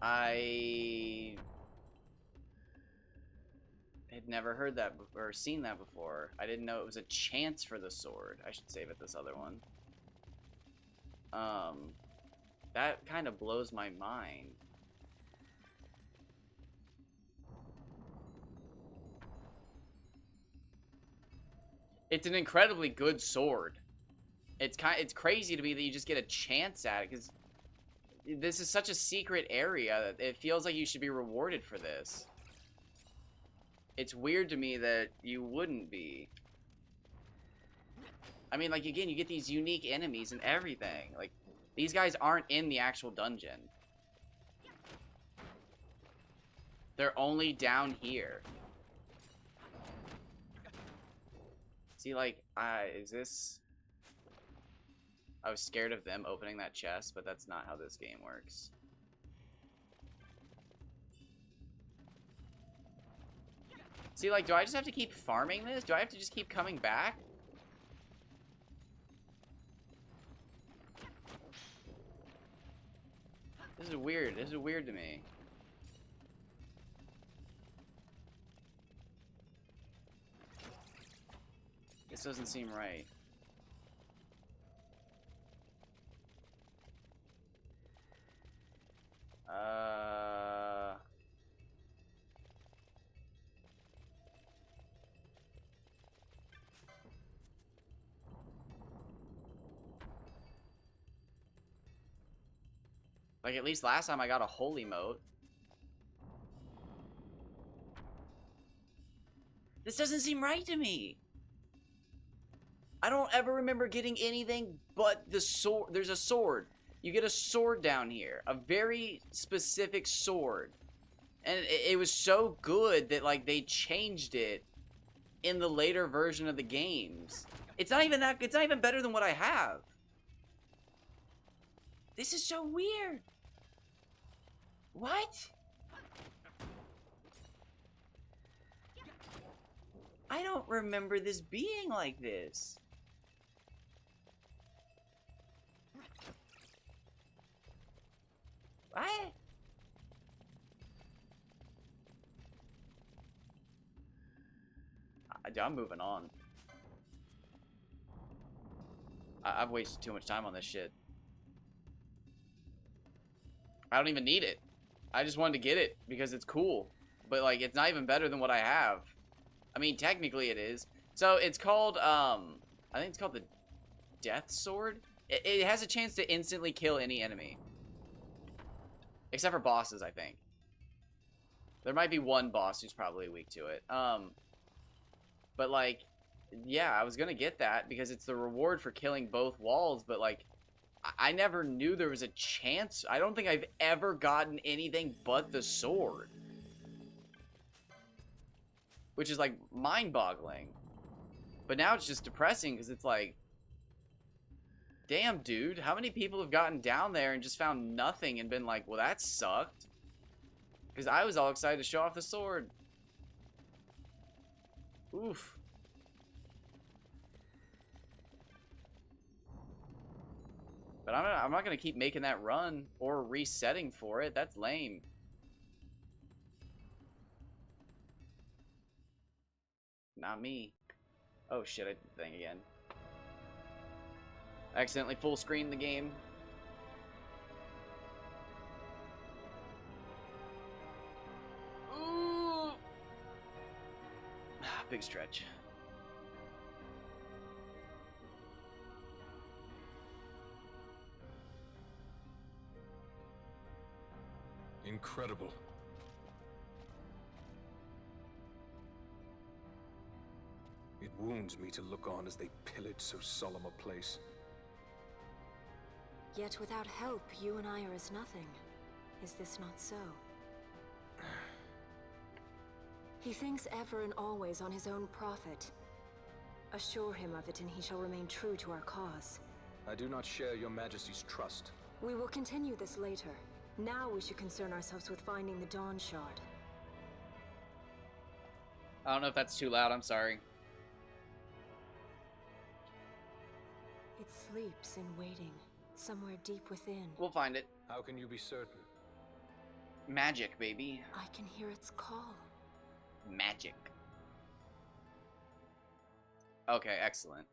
I had never heard that or seen that before. I didn't know it was a chance for the sword. I should save it this other one. That kind of blows my mind. It's an incredibly good sword. It's crazy to me that you just get a chance at it, because this is such a secret area that it feels like you should be rewarded for this. It's weird to me that you wouldn't be. I mean, like, again, you get these unique enemies and everything. Like, these guys aren't in the actual dungeon. They're only down here. See, like, is this... I was scared of them opening that chest, but that's not how this game works. See, like, do I just have to keep farming this? Do I have to just keep coming back? This is weird. This is weird to me. This doesn't seem right. Like, at least last time I got a holy mote. This doesn't seem right to me. I don't ever remember getting anything but the sword. There's a sword. You get a sword down here. A very specific sword. And it was so good that, like, they changed it in the later version of the games. It's not even that, it's not even better than what I have. This is so weird. What? I don't remember this being like this. What? I'm moving on. I've wasted too much time on this shit. I don't even need it. I just wanted to get it because it's cool. But, like, it's not even better than what I have. I mean, technically it is. So, it's called, I think it's called the Death Sword. It has a chance to instantly kill any enemy. Except for bosses, I think. There might be one boss who's probably weak to it. But, like, yeah, I was gonna get that because it's the reward for killing both walls, but, like, I never knew there was a chance. I don't think I've ever gotten anything but the sword. Which is, like, mind-boggling. But now it's just depressing because it's like, damn, dude, how many people have gotten down there and just found nothing and been like, well, that sucked? Because I was all excited to show off the sword. Oof. But I'm not going to keep making that run or resetting for it. That's lame. Not me. Oh shit, I did the thing again. I accidentally full screened the game. Ooh. Big stretch. Incredible. It wounds me to look on as they pillage so solemn a place. Yet without help, you and I are as nothing. Is this not so? He thinks ever and always on his own profit. Assure him of it and he shall remain true to our cause. I do not share your majesty's trust. We will continue this later. Now we should concern ourselves with finding the Dawn Shard. I don't know if that's too loud, I'm sorry. It sleeps in waiting, somewhere deep within. We'll find it. How can you be certain? Magic, baby. I can hear its call. Magic. Okay, excellent.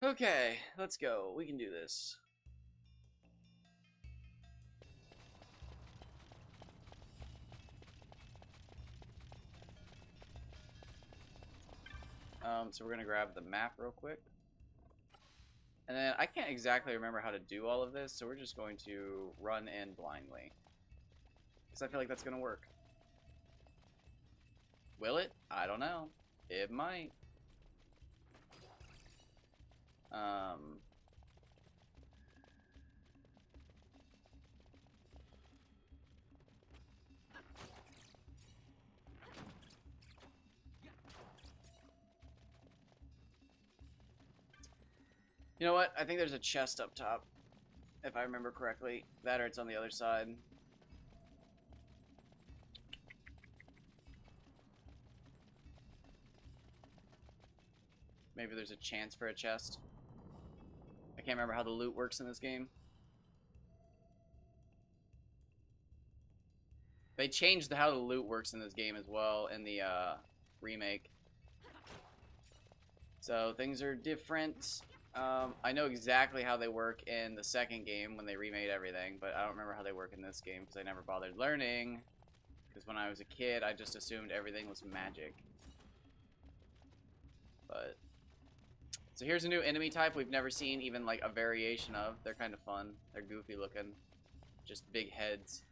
Okay, let's go. We can do this. So we're gonna grab the map real quick. And then I can't exactly remember how to do all of this, so we're just going to run in blindly. Because I feel like that's gonna work. Will it? I don't know. It might. You know what? I think there's a chest up top, if I remember correctly. That or it's on the other side. Maybe there's a chance for a chest. I can't remember how the loot works in this game. They changed how the loot works in this game as well in the remake. So things are different. I know exactly how they work in the second game when they remade everything, but I don't remember how they work in this game because I never bothered learning. Because when I was a kid, I just assumed everything was magic. But so here's a new enemy type we've never seen even like a variation of. They're kind of fun. They're goofy looking. Just big heads.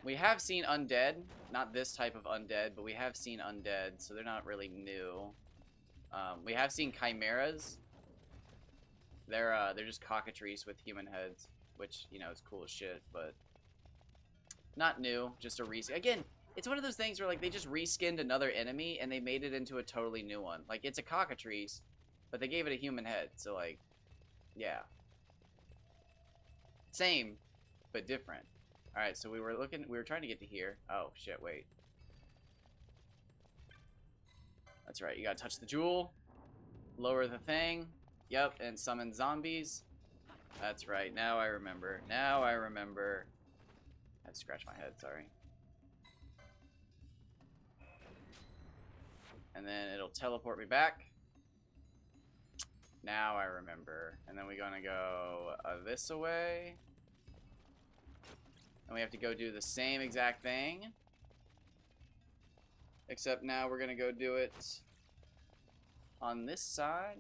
We have seen undead. Not this type of undead, but we have seen undead, so they're not really new. We have seen chimeras. They're just cockatrices with human heads, which, you know, is cool as shit, but not new, just a reskin. Again, it's one of those things where like they just reskinned another enemy and they made it into a totally new one. Like it's a cockatrice, but they gave it a human head, so like, yeah. Same, but different. Alright, so we were trying to get to here. Oh, shit, wait. That's right, you gotta touch the jewel. Lower the thing. Yep, and summon zombies. That's right, now I remember. Now I remember. I had to scratch my head, sorry. And then it'll teleport me back. Now I remember. And then we're gonna go this away. And we have to go do the same exact thing. Except now we're gonna go do it on this side.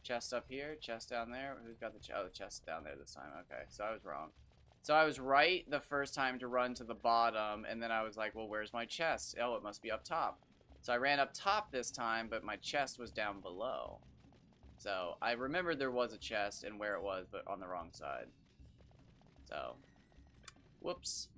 Chest up here, chest down there. Who's got the chest? Oh, the chest down there this time. Okay, so I was wrong. So I was right the first time to run to the bottom, and then I was like, well, where's my chest? Oh, it must be up top. So I ran up top this time, but my chest was down below. So I remembered there was a chest and where it was, but on the wrong side. So, whoops.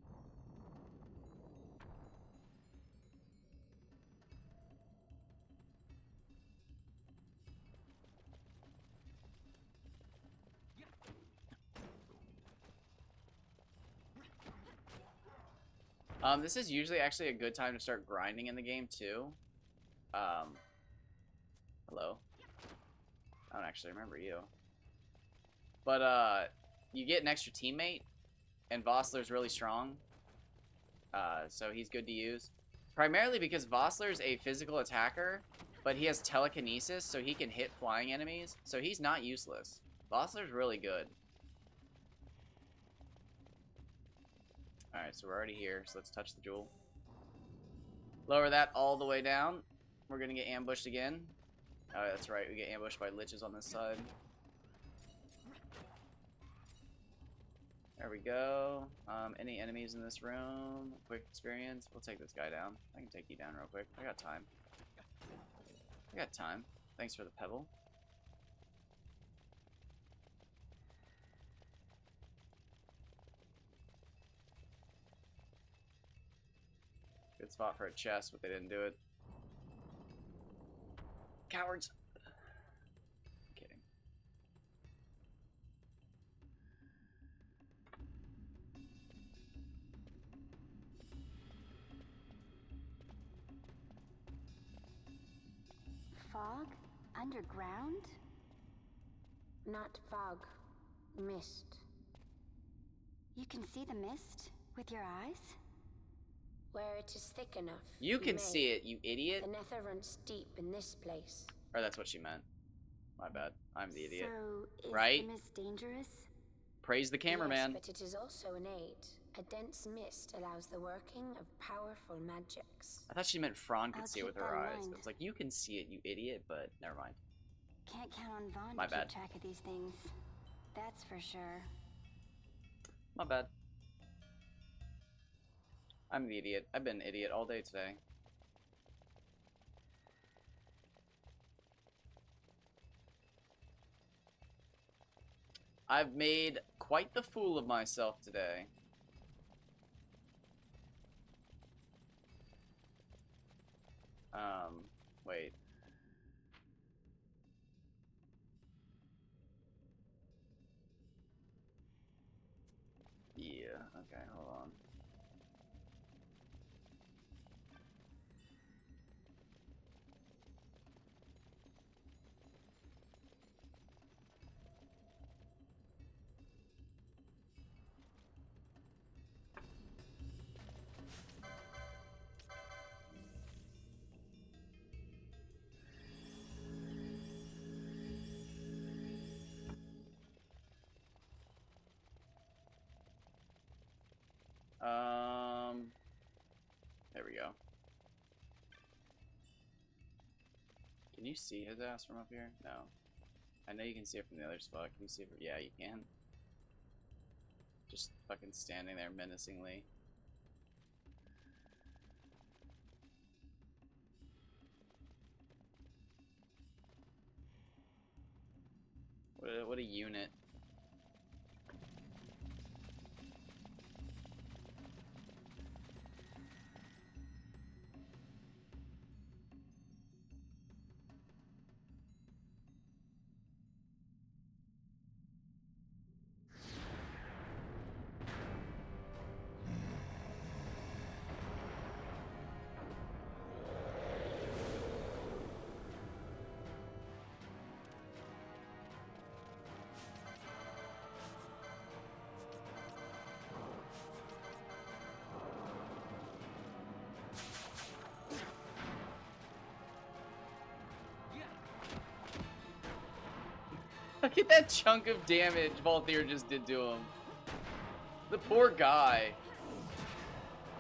This is usually actually a good time to start grinding in the game too. Hello. I don't actually remember you. But you get an extra teammate, and Vossler's really strong. So he's good to use. Primarily because Vossler's a physical attacker, but he has telekinesis, so he can hit flying enemies. So he's not useless. Vossler's really good. Alright, so we're already here, so let's touch the jewel. Lower that all the way down. We're gonna get ambushed again. Oh, that's right, we get ambushed by liches on this side. There we go. Any enemies in this room? Quick experience. We'll take this guy down. I can take you down real quick. I got time. I got time. Thanks for the pebble. Good spot for a chest, but they didn't do it. Cowards! Kidding. Fog? Underground? Not fog. Mist. You can see the mist with your eyes? Where it is thick enough. You can see it, you idiot. The nether runs deep in this place. Or that's what she meant. My bad. I'm the idiot. So, is Right? the mist dangerous? Praise the cameraman. Yes, but it is also an aid. A dense mist allows the working of powerful magics. I thought she meant Fran could I'll see it with keep her that in eyes. mind. It's like, you can see it, you idiot, but never mind. Can't count on Vaughn My to bad. keep track of these things. That's for sure. My bad. I'm the idiot. I've been an idiot all day today. I've made quite the fool of myself today. Wait. Okay, hold on. There we go. Can you see his ass from up here? No. I know you can see it from the other spot. Can you see it from... Yeah, you can. Just fucking standing there menacingly. What a unit. Look at that chunk of damage Valthier just did to him. The poor guy.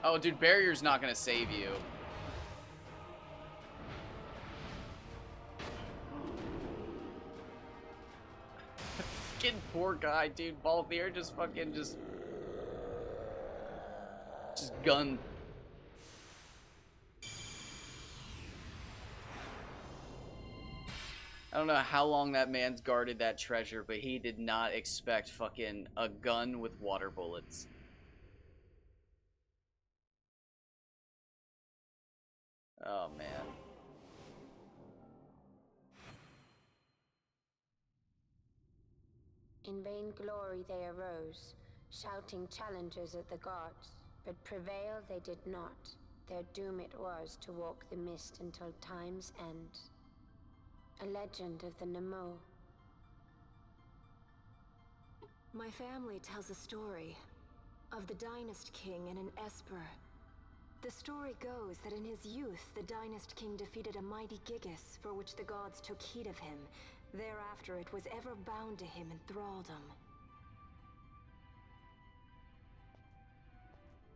Oh, dude, barrier's not gonna save you. Fucking poor guy, dude. Valthier just fucking just gun. I don't know how long that man's guarded that treasure, but he did not expect fucking a gun with water bullets. Oh, man. In vain glory they arose, shouting challenges at the gods, but prevail they did not. Their doom it was to walk the mist until time's end. A legend of the Nemo. My family tells a story of the Dynast King and an Esper. The story goes that in his youth, the Dynast King defeated a mighty Gigas, for which the gods took heed of him. Thereafter, it was ever bound to him in thraldom.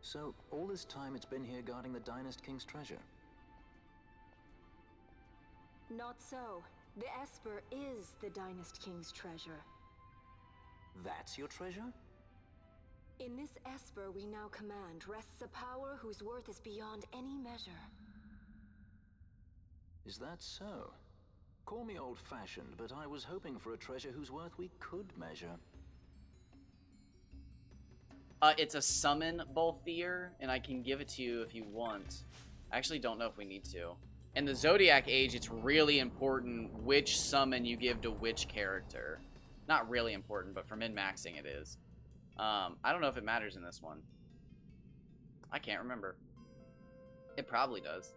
So, all this time it's been here guarding the Dynast King's treasure? Not so. The Esper is the Dynast King's treasure. That's your treasure? In this Esper we now command rests a power whose worth is beyond any measure. Is that so? Call me old-fashioned, but I was hoping for a treasure whose worth we could measure. It's a summon Balthier, and I can give it to you if you want. I actually don't know if we need to. In the Zodiac Age, it's really important which summon you give to which character. Not really important, but for min-maxing it is. I don't know if it matters in this one. I can't remember. It probably does.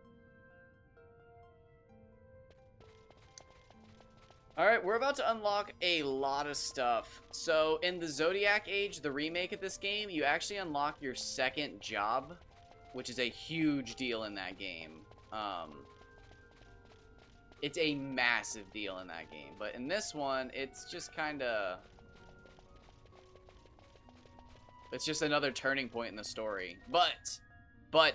Alright, we're about to unlock a lot of stuff. So, in the Zodiac Age, the remake of this game, you actually unlock your second job, which is a huge deal in that game. It's a massive deal in that game. But in this one, it's just kind of... It's just another turning point in the story. But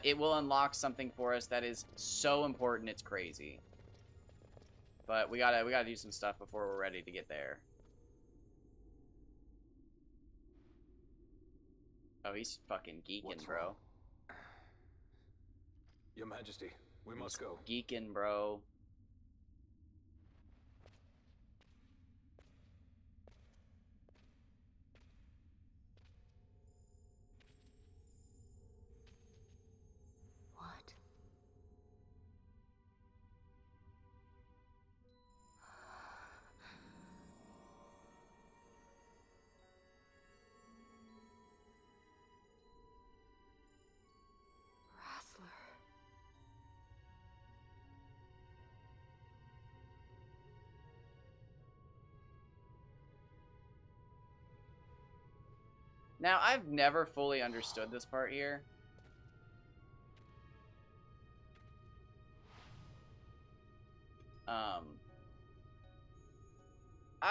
it will unlock something for us that is so important, it's crazy. But we gotta do some stuff before we're ready to get there. Oh, he's fucking geeking, What's bro. wrong? Your Majesty, we must go. Geeking, bro. What? Now, I've never fully understood this part here. I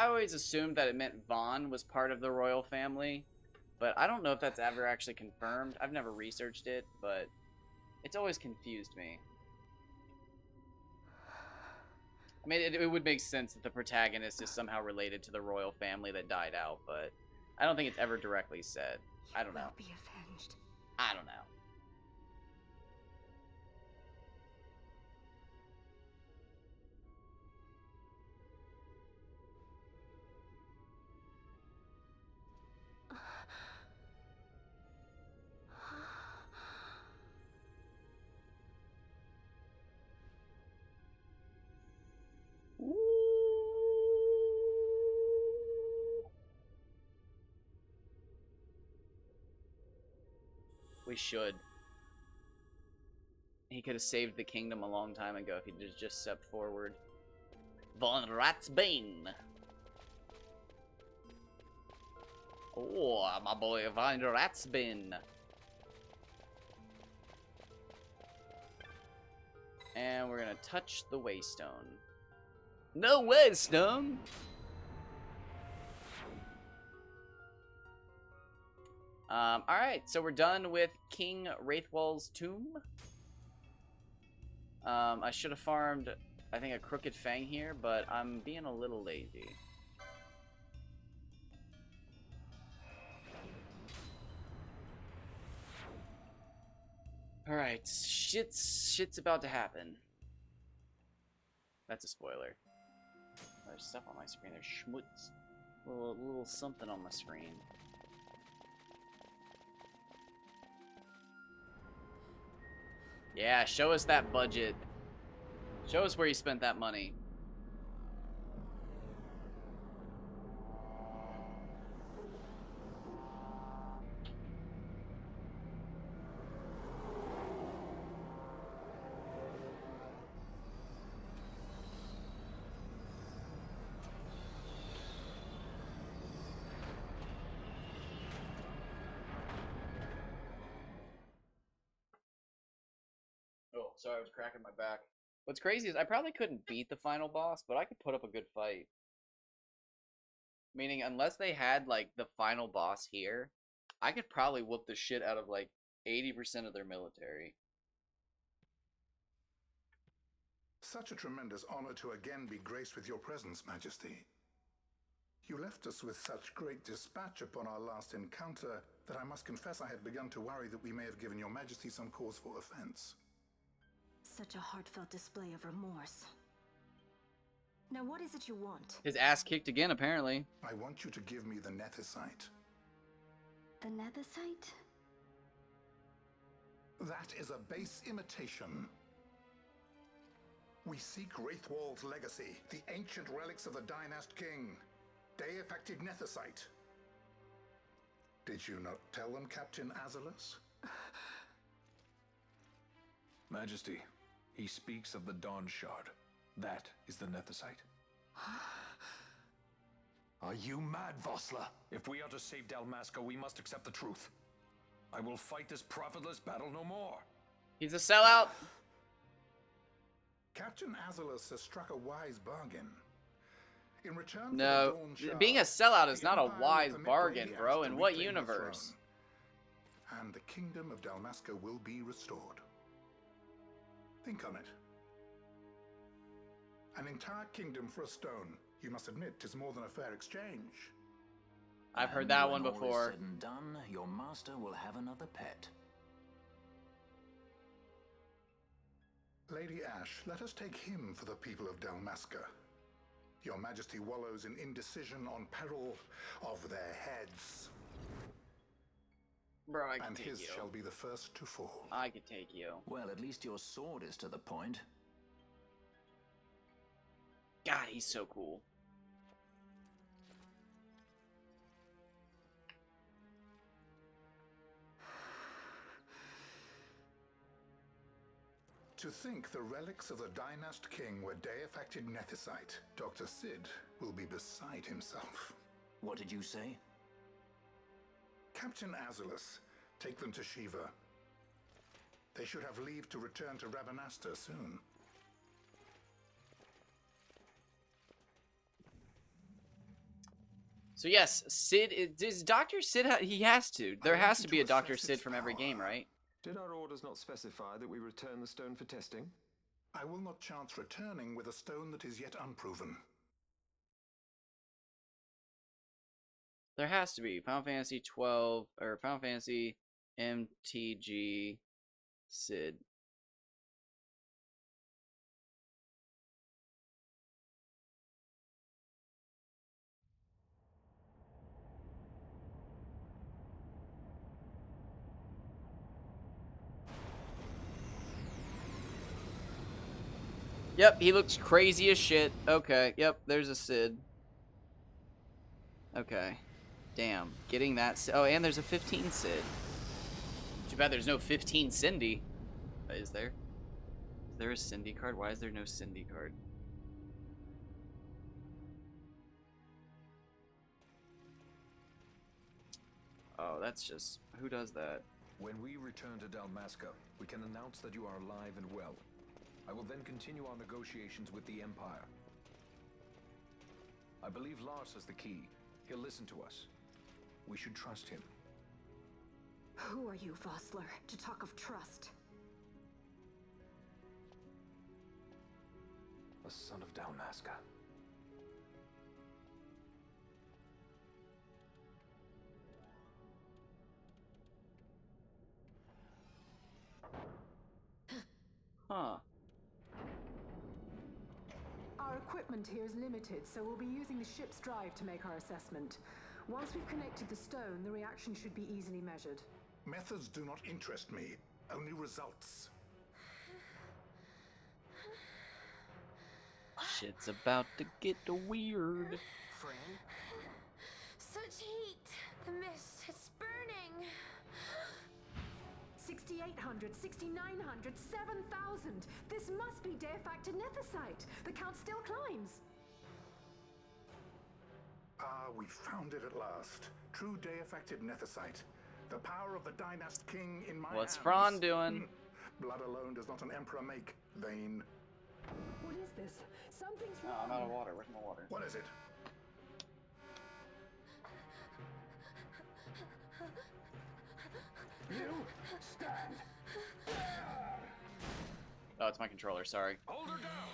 always assumed that it meant Vaughn was part of the royal family, but I don't know if that's ever actually confirmed. I've never researched it, but it's always confused me. I mean, it would make sense that the protagonist is somehow related to the royal family that died out, but I don't think it's ever directly said. I don't know. Be avenged. I don't know. We should. He could have saved the kingdom a long time ago if he just stepped forward. Von Ratsbane. Oh, my boy Von Ratsbane. And we're gonna touch the Waystone. No Waystone! Alright, so we're done with King Wraithwall's tomb. I should have farmed, I think, a Crooked Fang here, but I'm being a little lazy. Alright, shit's about to happen. That's a spoiler. There's stuff on my screen. There's schmutz. Little something on my screen. Yeah, show us that budget. Show us where you spent that money. Oh, sorry, I was cracking my back. What's crazy is I probably couldn't beat the final boss, but I could put up a good fight. Meaning, unless they had, like, the final boss here, I could probably whoop the shit out of, like, 80% of their military. Such a tremendous honor to again be graced with your presence, Majesty. You left us with such great dispatch upon our last encounter that I must confess I had begun to worry that we may have given your Majesty some cause for offense. Such a heartfelt display of remorse. Now what is it you want? His ass kicked again, apparently. I want you to give me the Nethicite. The Nethicite? That is a base imitation. We seek Wraithwall's legacy, the ancient relics of the Dynast King. Day-affected Nethicite. Did you not tell them, Captain Azalus? Majesty, he speaks of the Dawn Shard. That is the Nethicite. Are you mad, Vossler? If we are to save Dalmasca, we must accept the truth. I will fight this profitless battle no more. He's a sellout. Captain Azalus has struck a wise bargain. In return for No, the Dawn Shard, being a sellout is the not a Empire wise will permit bargain, Lady bro. Ash In to what reclaim her universe? throne, and the kingdom of Dalmasca will be restored. Think on it. An entire kingdom for a stone. You must admit, 'tis more than a fair exchange. I've heard And that when one all is before. said and done, your master will have another pet. Lady Ash, let us take him for the people of Dalmasca. Your Majesty wallows in indecision on peril of their heads. Bro, I can And take his you. shall be the first to fall. I could take you. Well, at least your sword is to the point. God, he's so cool. To think the relics of the Dynast King were day-affected Nethicite, Dr. Sid will be beside himself. What did you say? Captain Azulus, take them to Shiva. They should have leave to return to Rabanastre soon. So yes, Sid is Dr. Sid. He has to. There has to be a Dr. Sid from every game, right? Did our orders not specify that we return the stone for testing? I will not chance returning with a stone that is yet unproven. There has to be Final Fantasy 12 or Final Fantasy MTG Sid. Yep, he looks crazy as shit. Okay, yep, there's a Sid. Okay. Damn, getting that. Oh, and there's a 15 Sid. Too bad there's no 15 Cindy. Is there? Is there a Cindy card? Why is there no Cindy card? Oh, that's just... Who does that? When we return to Dalmasca, we can announce that you are alive and well. I will then continue our negotiations with the Empire. I believe Lars has the key. He'll listen to us. We should trust him. Who are you, Vossler, to talk of trust? A son of Dalmasca. Huh. Our equipment here is limited, so we'll be using the ship's drive to make our assessment. Once we've connected the stone, the reaction should be easily measured. Methods do not interest me, only results. Shit's about to get weird. Friend? Such heat! The mist, it's burning! 6,800, 6,900, 7,000! This must be Deifacted Nethicite! The count still climbs! Ah, we found it at last. True Deifacted Nethicite. The power of the Dynast King in my What's hands. Fran doing? Blood alone does not an emperor make. Vain. What is this? Something's No, wrong! I'm out of water. Where's my water? What is it? You stand. Oh, it's my controller. Sorry. Hold her down.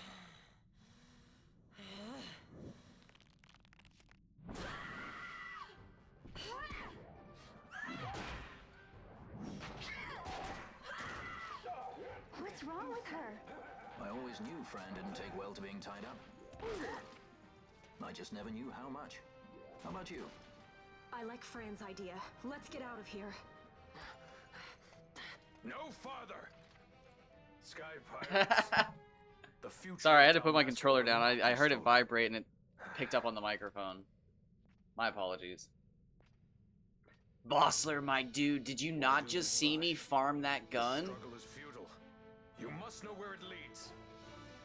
What's wrong with her? I always knew Fran didn't take well to being tied up. I just never knew how much. How about you? I like Fran's idea. Let's get out of here. No farther. Sky Pirates. The future. Sorry, I had to of put my Dalmasca controller will down. not be I heard it stolen. vibrate and it picked up on the microphone. My apologies. Vossler, my dude, did you not just see me farm that gun? The struggle is futile. You must know where it leads.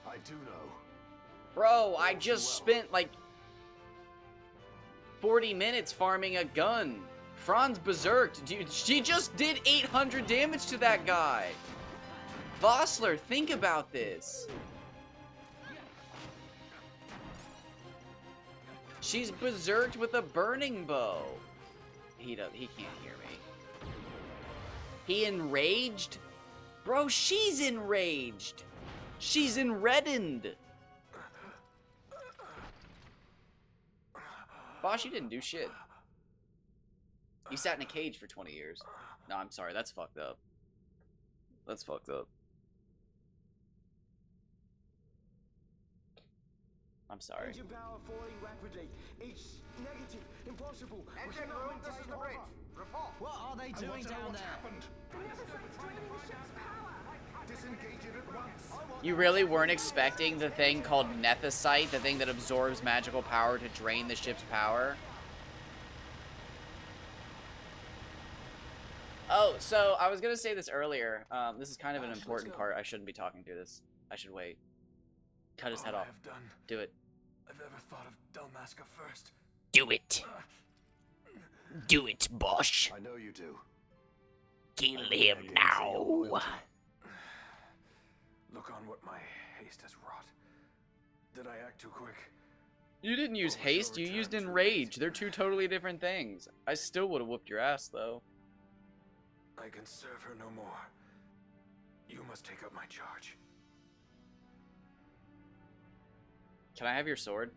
I do know. Bro, I just spent like 40 minutes farming a gun. Fran's berserked. Dude, she just did 800 damage to that guy. Vossler, think about this. She's berserked with a burning bow. He can't hear me. He enraged? Bro, she's enraged. She's enreddened. Boss, you didn't do shit. You sat in a cage for 20 years. No, I'm sorry. That's fucked up. That's fucked up. I'm sorry. Engine power falling rapidly. It's negative. Impossible. Engine room, this is the bridge. Report. What are they doing down there? Happened? The Nethicite's draining the ship's power! Disengage it at once. You really weren't expecting the thing called Nethicite, the thing that absorbs magical power to drain the ship's power? Oh, so I was gonna say this earlier. This is kind of an important part. I shouldn't be talking through this. I should wait. Cut his head All I off. have done Do it. I've ever thought of Dalmasca first. Do it. Do it, Bosch. I know you do. Kill him now. Look on what my haste has wrought. Did I act too quick? You didn't use Or was your haste, you used return too enrage. late? They're two totally different things. I still would have whooped your ass, though. I can serve her no more. You must take up my charge. Can I have your sword?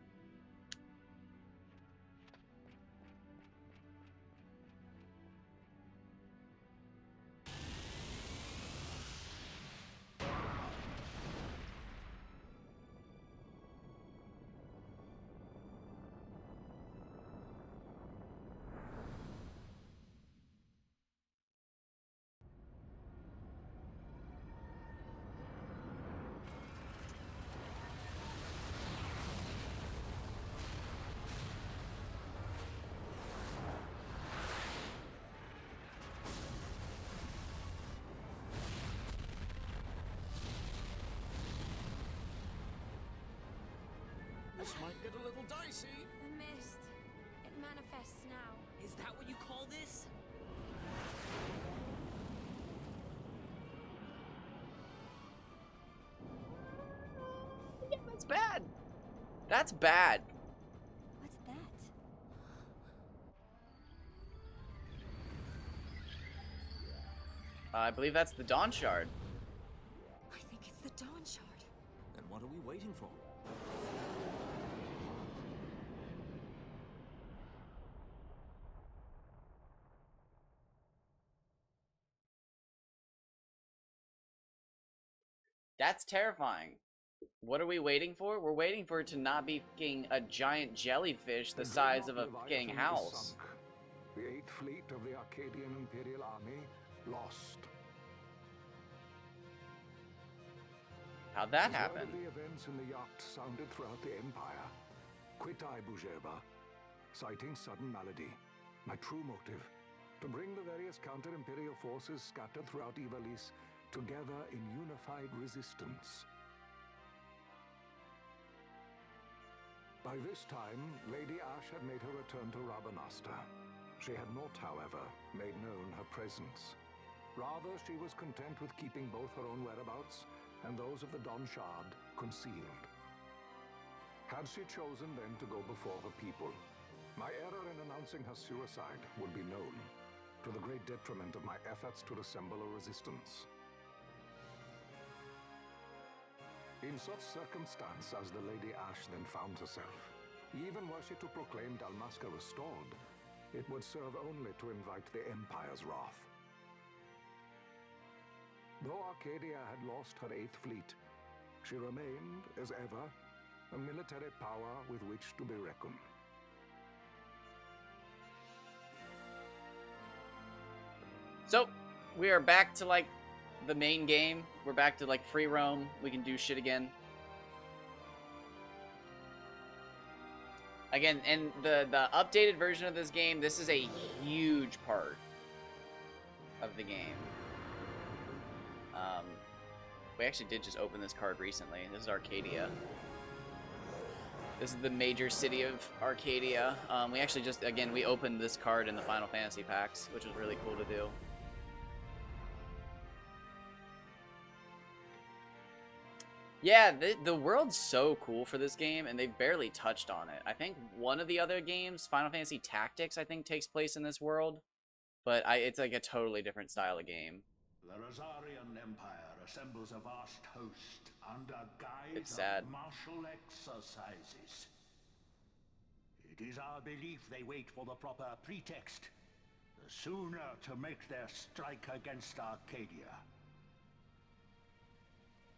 This might get a little dicey. The mist. It manifests now. Is that what you call this? Yeah, that's bad. That's bad. What's that? I believe that's the Dawn Shard. I think it's the Dawn Shard. Then what are we waiting for? That's terrifying. What are we waiting for? We're waiting for it to not be fucking a giant jellyfish the size of a fucking house. The 8th Fleet of the Arcadian Imperial Army lost. How'd that As happen? word of the events in the yacht sounded throughout the Empire, quit I Bujeba, citing sudden malady. My true motive, to bring the various counter-imperial forces scattered throughout Ivalice together in unified resistance. By this time, Lady Ash had made her return to Rabanasta. She had not, however, made known her presence. Rather, she was content with keeping both her own whereabouts and those of the Dawn Shard concealed. Had she chosen then to go before the people, my error in announcing her suicide would be known, to the great detriment of my efforts to assemble a resistance. In such circumstance as the Lady Ash then found herself, even were she to proclaim Dalmasca restored, it would serve only to invite the Empire's wrath. Though Arcadia had lost her 8th Fleet, she remained, as ever, a military power with which to be reckoned. So, we are back to, like, the main game. We're back to, like, free roam. We can do shit again. Again, and the updated version of this game, this is a huge part of the game. We actually did just open this card recently. This is Arcadia. This is the major city of Arcadia. We actually just, again, we opened this card in the Final Fantasy packs, which was really cool to do. Yeah, the world's so cool for this game, and they've barely touched on it. I think one of the other games, Final Fantasy Tactics, I think takes place in this world, but it's like a totally different style of game. The Rosarian Empire assembles a vast host under It's guise sad. of martial exercises. It is our belief they wait for the proper pretext, the sooner to make their strike against Arcadia.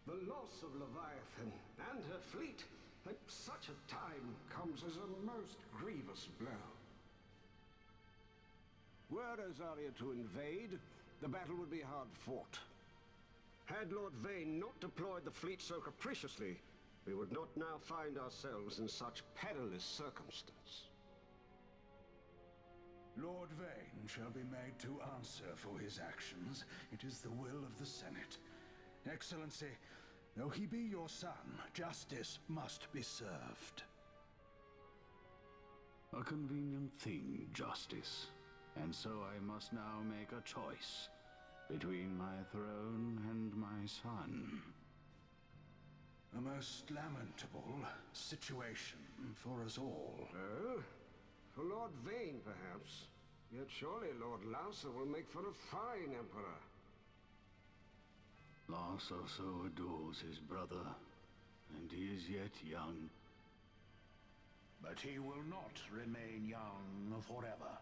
The loss of Leviathan and her fleet at such a time comes as a most grievous blow. Were Rosaria to invade, the battle would be hard fought. Had Lord Vayne not deployed the fleet so capriciously, we would not now find ourselves in such perilous circumstance. Lord Vayne shall be made to answer for his actions. It is the will of the Senate. Excellency, though he be your son, justice must be served. A convenient thing, justice. and so I must now make a choice between my throne and my son. A most lamentable situation for us all. Oh? For Lord Vane, perhaps. Yet surely Lord Lauser will make for a fine emperor. Lauser so adores his brother, and he is yet young. But he will not remain young forever.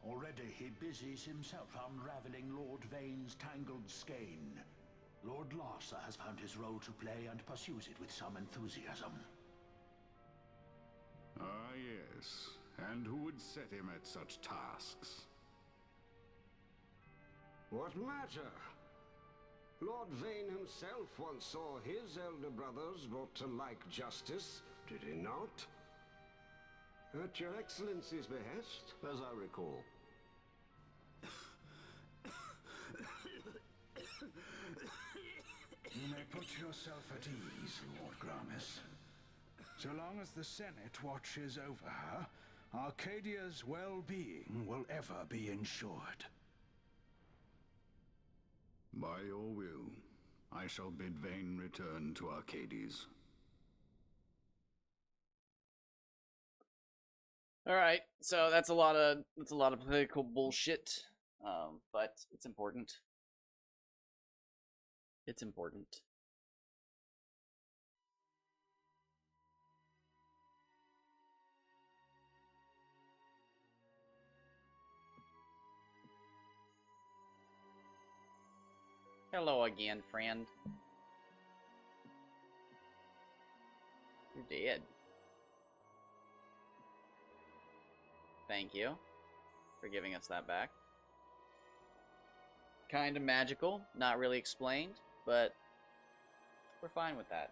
Already he busies himself unraveling Lord Vane's tangled skein. Lord Larsa has found his role to play and pursues it with some enthusiasm. Ah, yes. And who would set him at such tasks? What matter? Lord Vane himself once saw his elder brothers brought to like justice, did he not? At your Excellency's behest, As I recall. You may put yourself at ease, Lord Gramis. So long as the Senate watches over her, Arcadia's well-being will ever be ensured. By your will, I shall bid Vane return to Arcades. All right, so that's a lot of political bullshit, but it's important. It's important. Hello again, friend. You're dead. Thank you for giving us that back. Kind of magical, not really explained, but we're fine with that.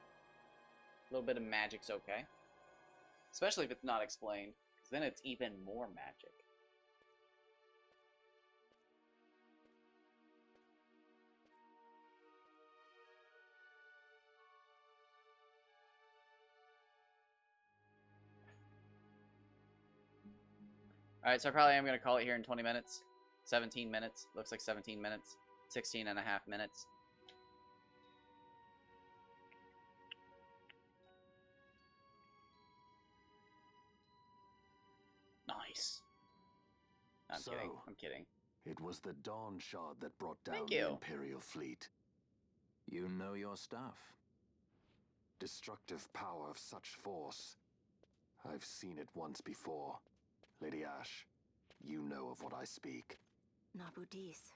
A little bit of magic's okay. Especially if it's not explained, because then it's even more magic. Alright, so I probably am going to call it here in 20 minutes. 17 minutes. Looks like 17 minutes. 16 and a half minutes. Nice. I'm kidding. I'm kidding. It was the Dawn Shard that brought down Thank the you. Imperial fleet. You know your stuff. Destructive power of such force. I've seen it once before. Lady Ash, you know of what I speak. Nabudis.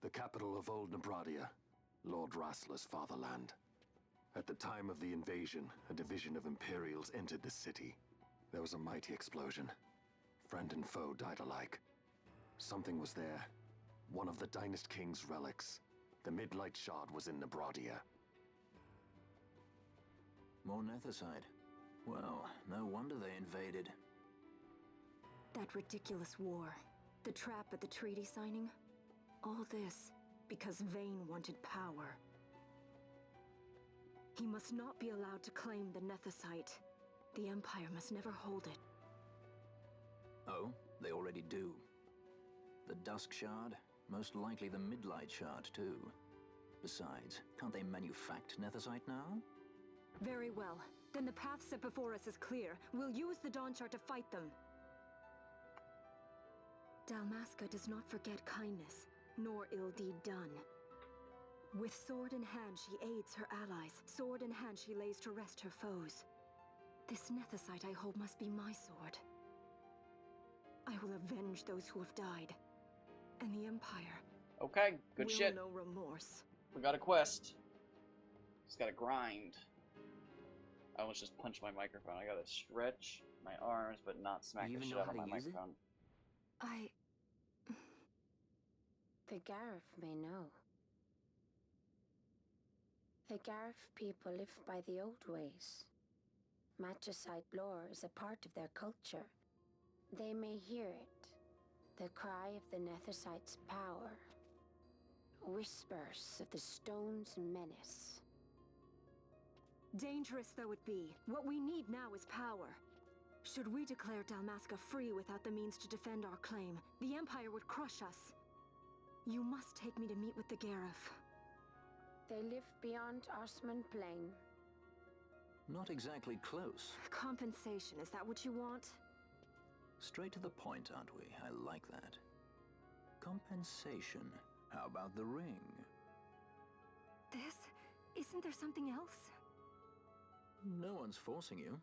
The capital of Old Nebradia, Lord Rassler's fatherland. At the time of the invasion, a division of Imperials entered the city. There was a mighty explosion. Friend and foe died alike. Something was there. One of the Dynast King's relics. The Midlight Shard was in Nebradia. More Nethicite. Well, no wonder they invaded. That ridiculous war. The trap at the treaty signing. All this because Vane wanted power. He must not be allowed to claim the Nethicite. The Empire must never hold it. Oh, they already do. The Dusk Shard, most likely the Midlight Shard too. Besides, can't they manufacture Nethicite now? Very well. Then the path set before us is clear. We'll use the Dawn Shard to fight them. Dalmasca does not forget kindness, nor ill deed done. With sword in hand, she aids her allies. Sword in hand, she lays to rest her foes. This Nethicite I hold must be my sword. I will avenge those who have died. And the Empire. Okay, good shit. No remorse. We got a quest. Just gotta grind. I almost just punched my microphone. I gotta stretch my arms, but not smack the shit out of my microphone. The Garif may know. The Garif people live by the old ways. Magicite lore is a part of their culture. They may hear it, the cry of the Nethicite's power. Whispers of the stone's menace. Dangerous though it be, what we need now is power. Should we declare Dalmasca free without the means to defend our claim, the Empire would crush us. You must take me to meet with the Gareth. They live beyond Osman Plain. Not exactly close. Compensation, is that what you want? Straight to the point, aren't we? I like that. Compensation. How about the ring? This? Isn't there something else? No one's forcing you.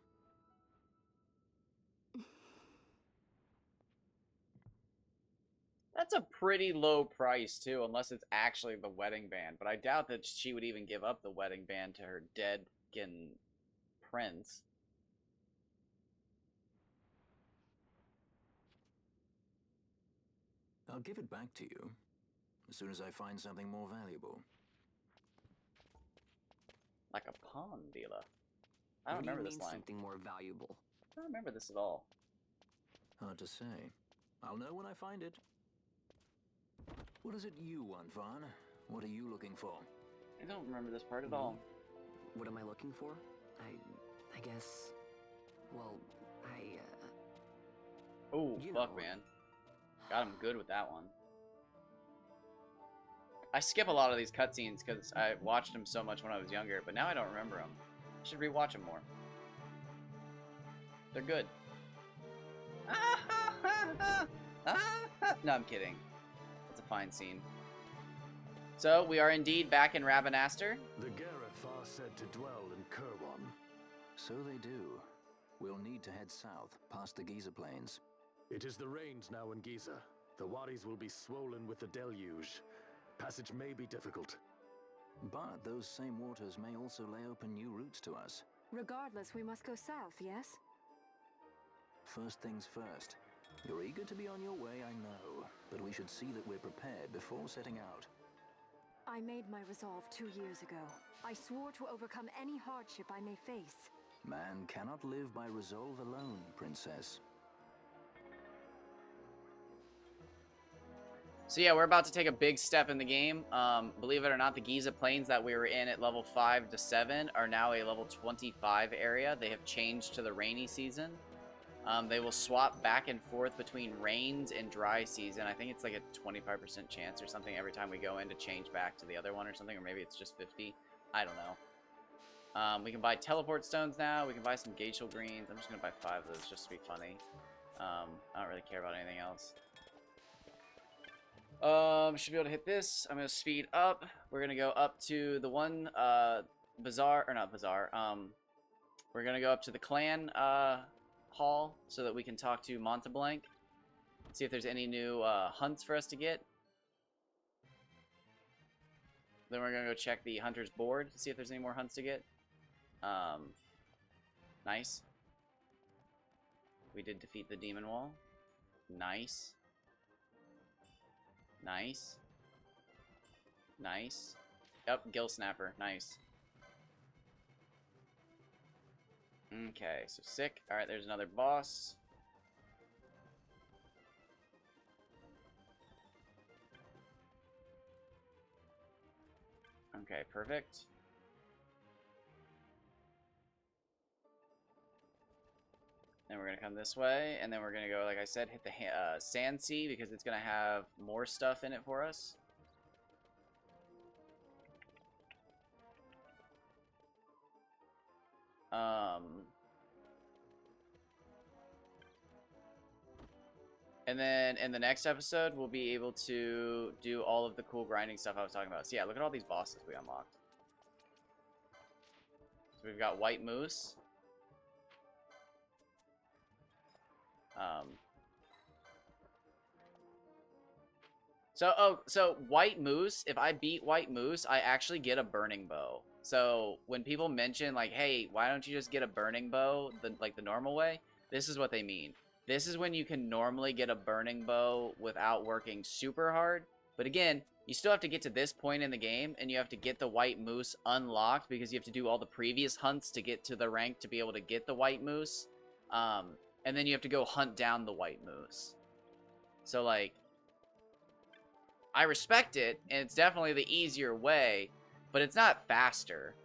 That's a pretty low price, too, unless it's actually the wedding band. But I doubt that she would even give up the wedding band to her dead-skin prince. I'll give it back to you as soon as I find something more valuable. Like a pawn dealer. I don't remember this line. Something more valuable? I don't remember this at all. Hard to say. I'll know when I find it. What is it you want, Vaughn? What are you looking for? I don't remember this part at all. What am I looking for? I guess... Well, Oh, fuck, man. Got him good with that one. I skip a lot of these cutscenes because I watched them so much when I was younger, but now I don't remember them. I should rewatch them more. They're good. No, I'm kidding. It's a fine scene. So, we are indeed back in Rabanastre. The Gareth are said to dwell in Kirwan. So they do. We'll need to head south, past the Giza Plains. It is the rains now in Giza. The wadis will be swollen with the deluge. Passage may be difficult. But those same waters may also lay open new routes to us. Regardless, we must go south, yes? First things first. You're eager to be on your way, I know. But we should see that we're prepared before setting out. I made my resolve 2 years ago. I swore to overcome any hardship I may face. Man cannot live by resolve alone, Princess. So yeah, we're about to take a big step in the game. Believe it or not, the Giza Plains that we were in at level 5 to 7 are now a level 25 area. They have changed to the rainy season. They will swap back and forth between rains and dry season. I think it's like a 25% chance or something every time we go in to change back to the other one or something, or maybe it's just 50. I don't know. We can buy teleport stones now. We can buy some glacial greens. I'm just going to buy 5 of those just to be funny. I don't really care about anything else. Should be able to hit this. I'm going to speed up. We're going to go up to the one, bazaar, or not bazaar. We're going to go up to the clan, hall so that we can talk to Montablanc. See if there's any new, hunts for us to get. Then we're going to go check the hunter's board to see if there's any more hunts to get. Nice. We did defeat the demon wall. Nice. Nice. Nice. Yep, Gill Snapper. Nice. Okay, so sick. Alright, there's another boss. Okay, perfect. Then we're going to come this way, and then we're going to go, like I said, hit the Sand Sea, because it's going to have more stuff in it for us. And then in the next episode, we'll be able to do all of the cool grinding stuff I was talking about. So yeah, look at all these bosses we unlocked. So we've got White Moose. So White Moose, if I beat White Moose, I actually get a burning bow. So when people mention like, hey, why don't you just get a burning bow like the normal way? This is what they mean. This is when you can normally get a burning bow without working super hard. But again, you still have to get to this point in the game, and you have to get the White Moose unlocked because you have to do all the previous hunts to get to the rank to be able to get the White Moose. And then you have to go hunt down the White Moose. So, like, I respect it, and it's definitely the easier way, but it's not faster.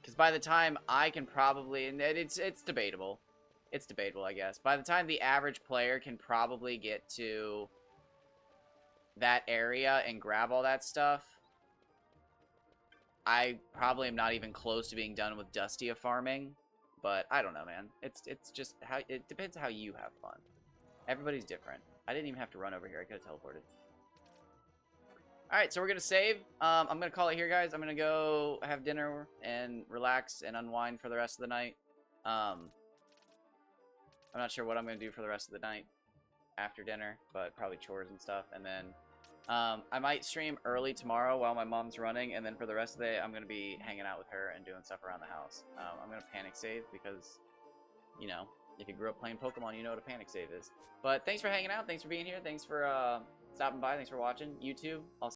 Because Because by the time I can probably... And it's debatable. It's debatable, I guess. By the time the average player can probably get to that area and grab all that stuff, I probably am not even close to being done with Dustia farming. But I don't know, man. It's just how... It depends how you have fun. Everybody's different. I didn't even have to run over here. I could have teleported. Alright, so we're going to save. I'm going to call it here, guys. I'm going to go have dinner and relax and unwind for the rest of the night. I'm not sure what I'm going to do for the rest of the night after dinner, but probably chores and stuff. And then I might stream early tomorrow while my mom's running, and then for the rest of the day, I'm going to be hanging out with her and doing stuff around the house. I'm going to panic save because, you know, if you grew up playing Pokemon, you know what a panic save is. But thanks for hanging out. Thanks for being here. Thanks for stopping by. Thanks for watching. YouTube. I'll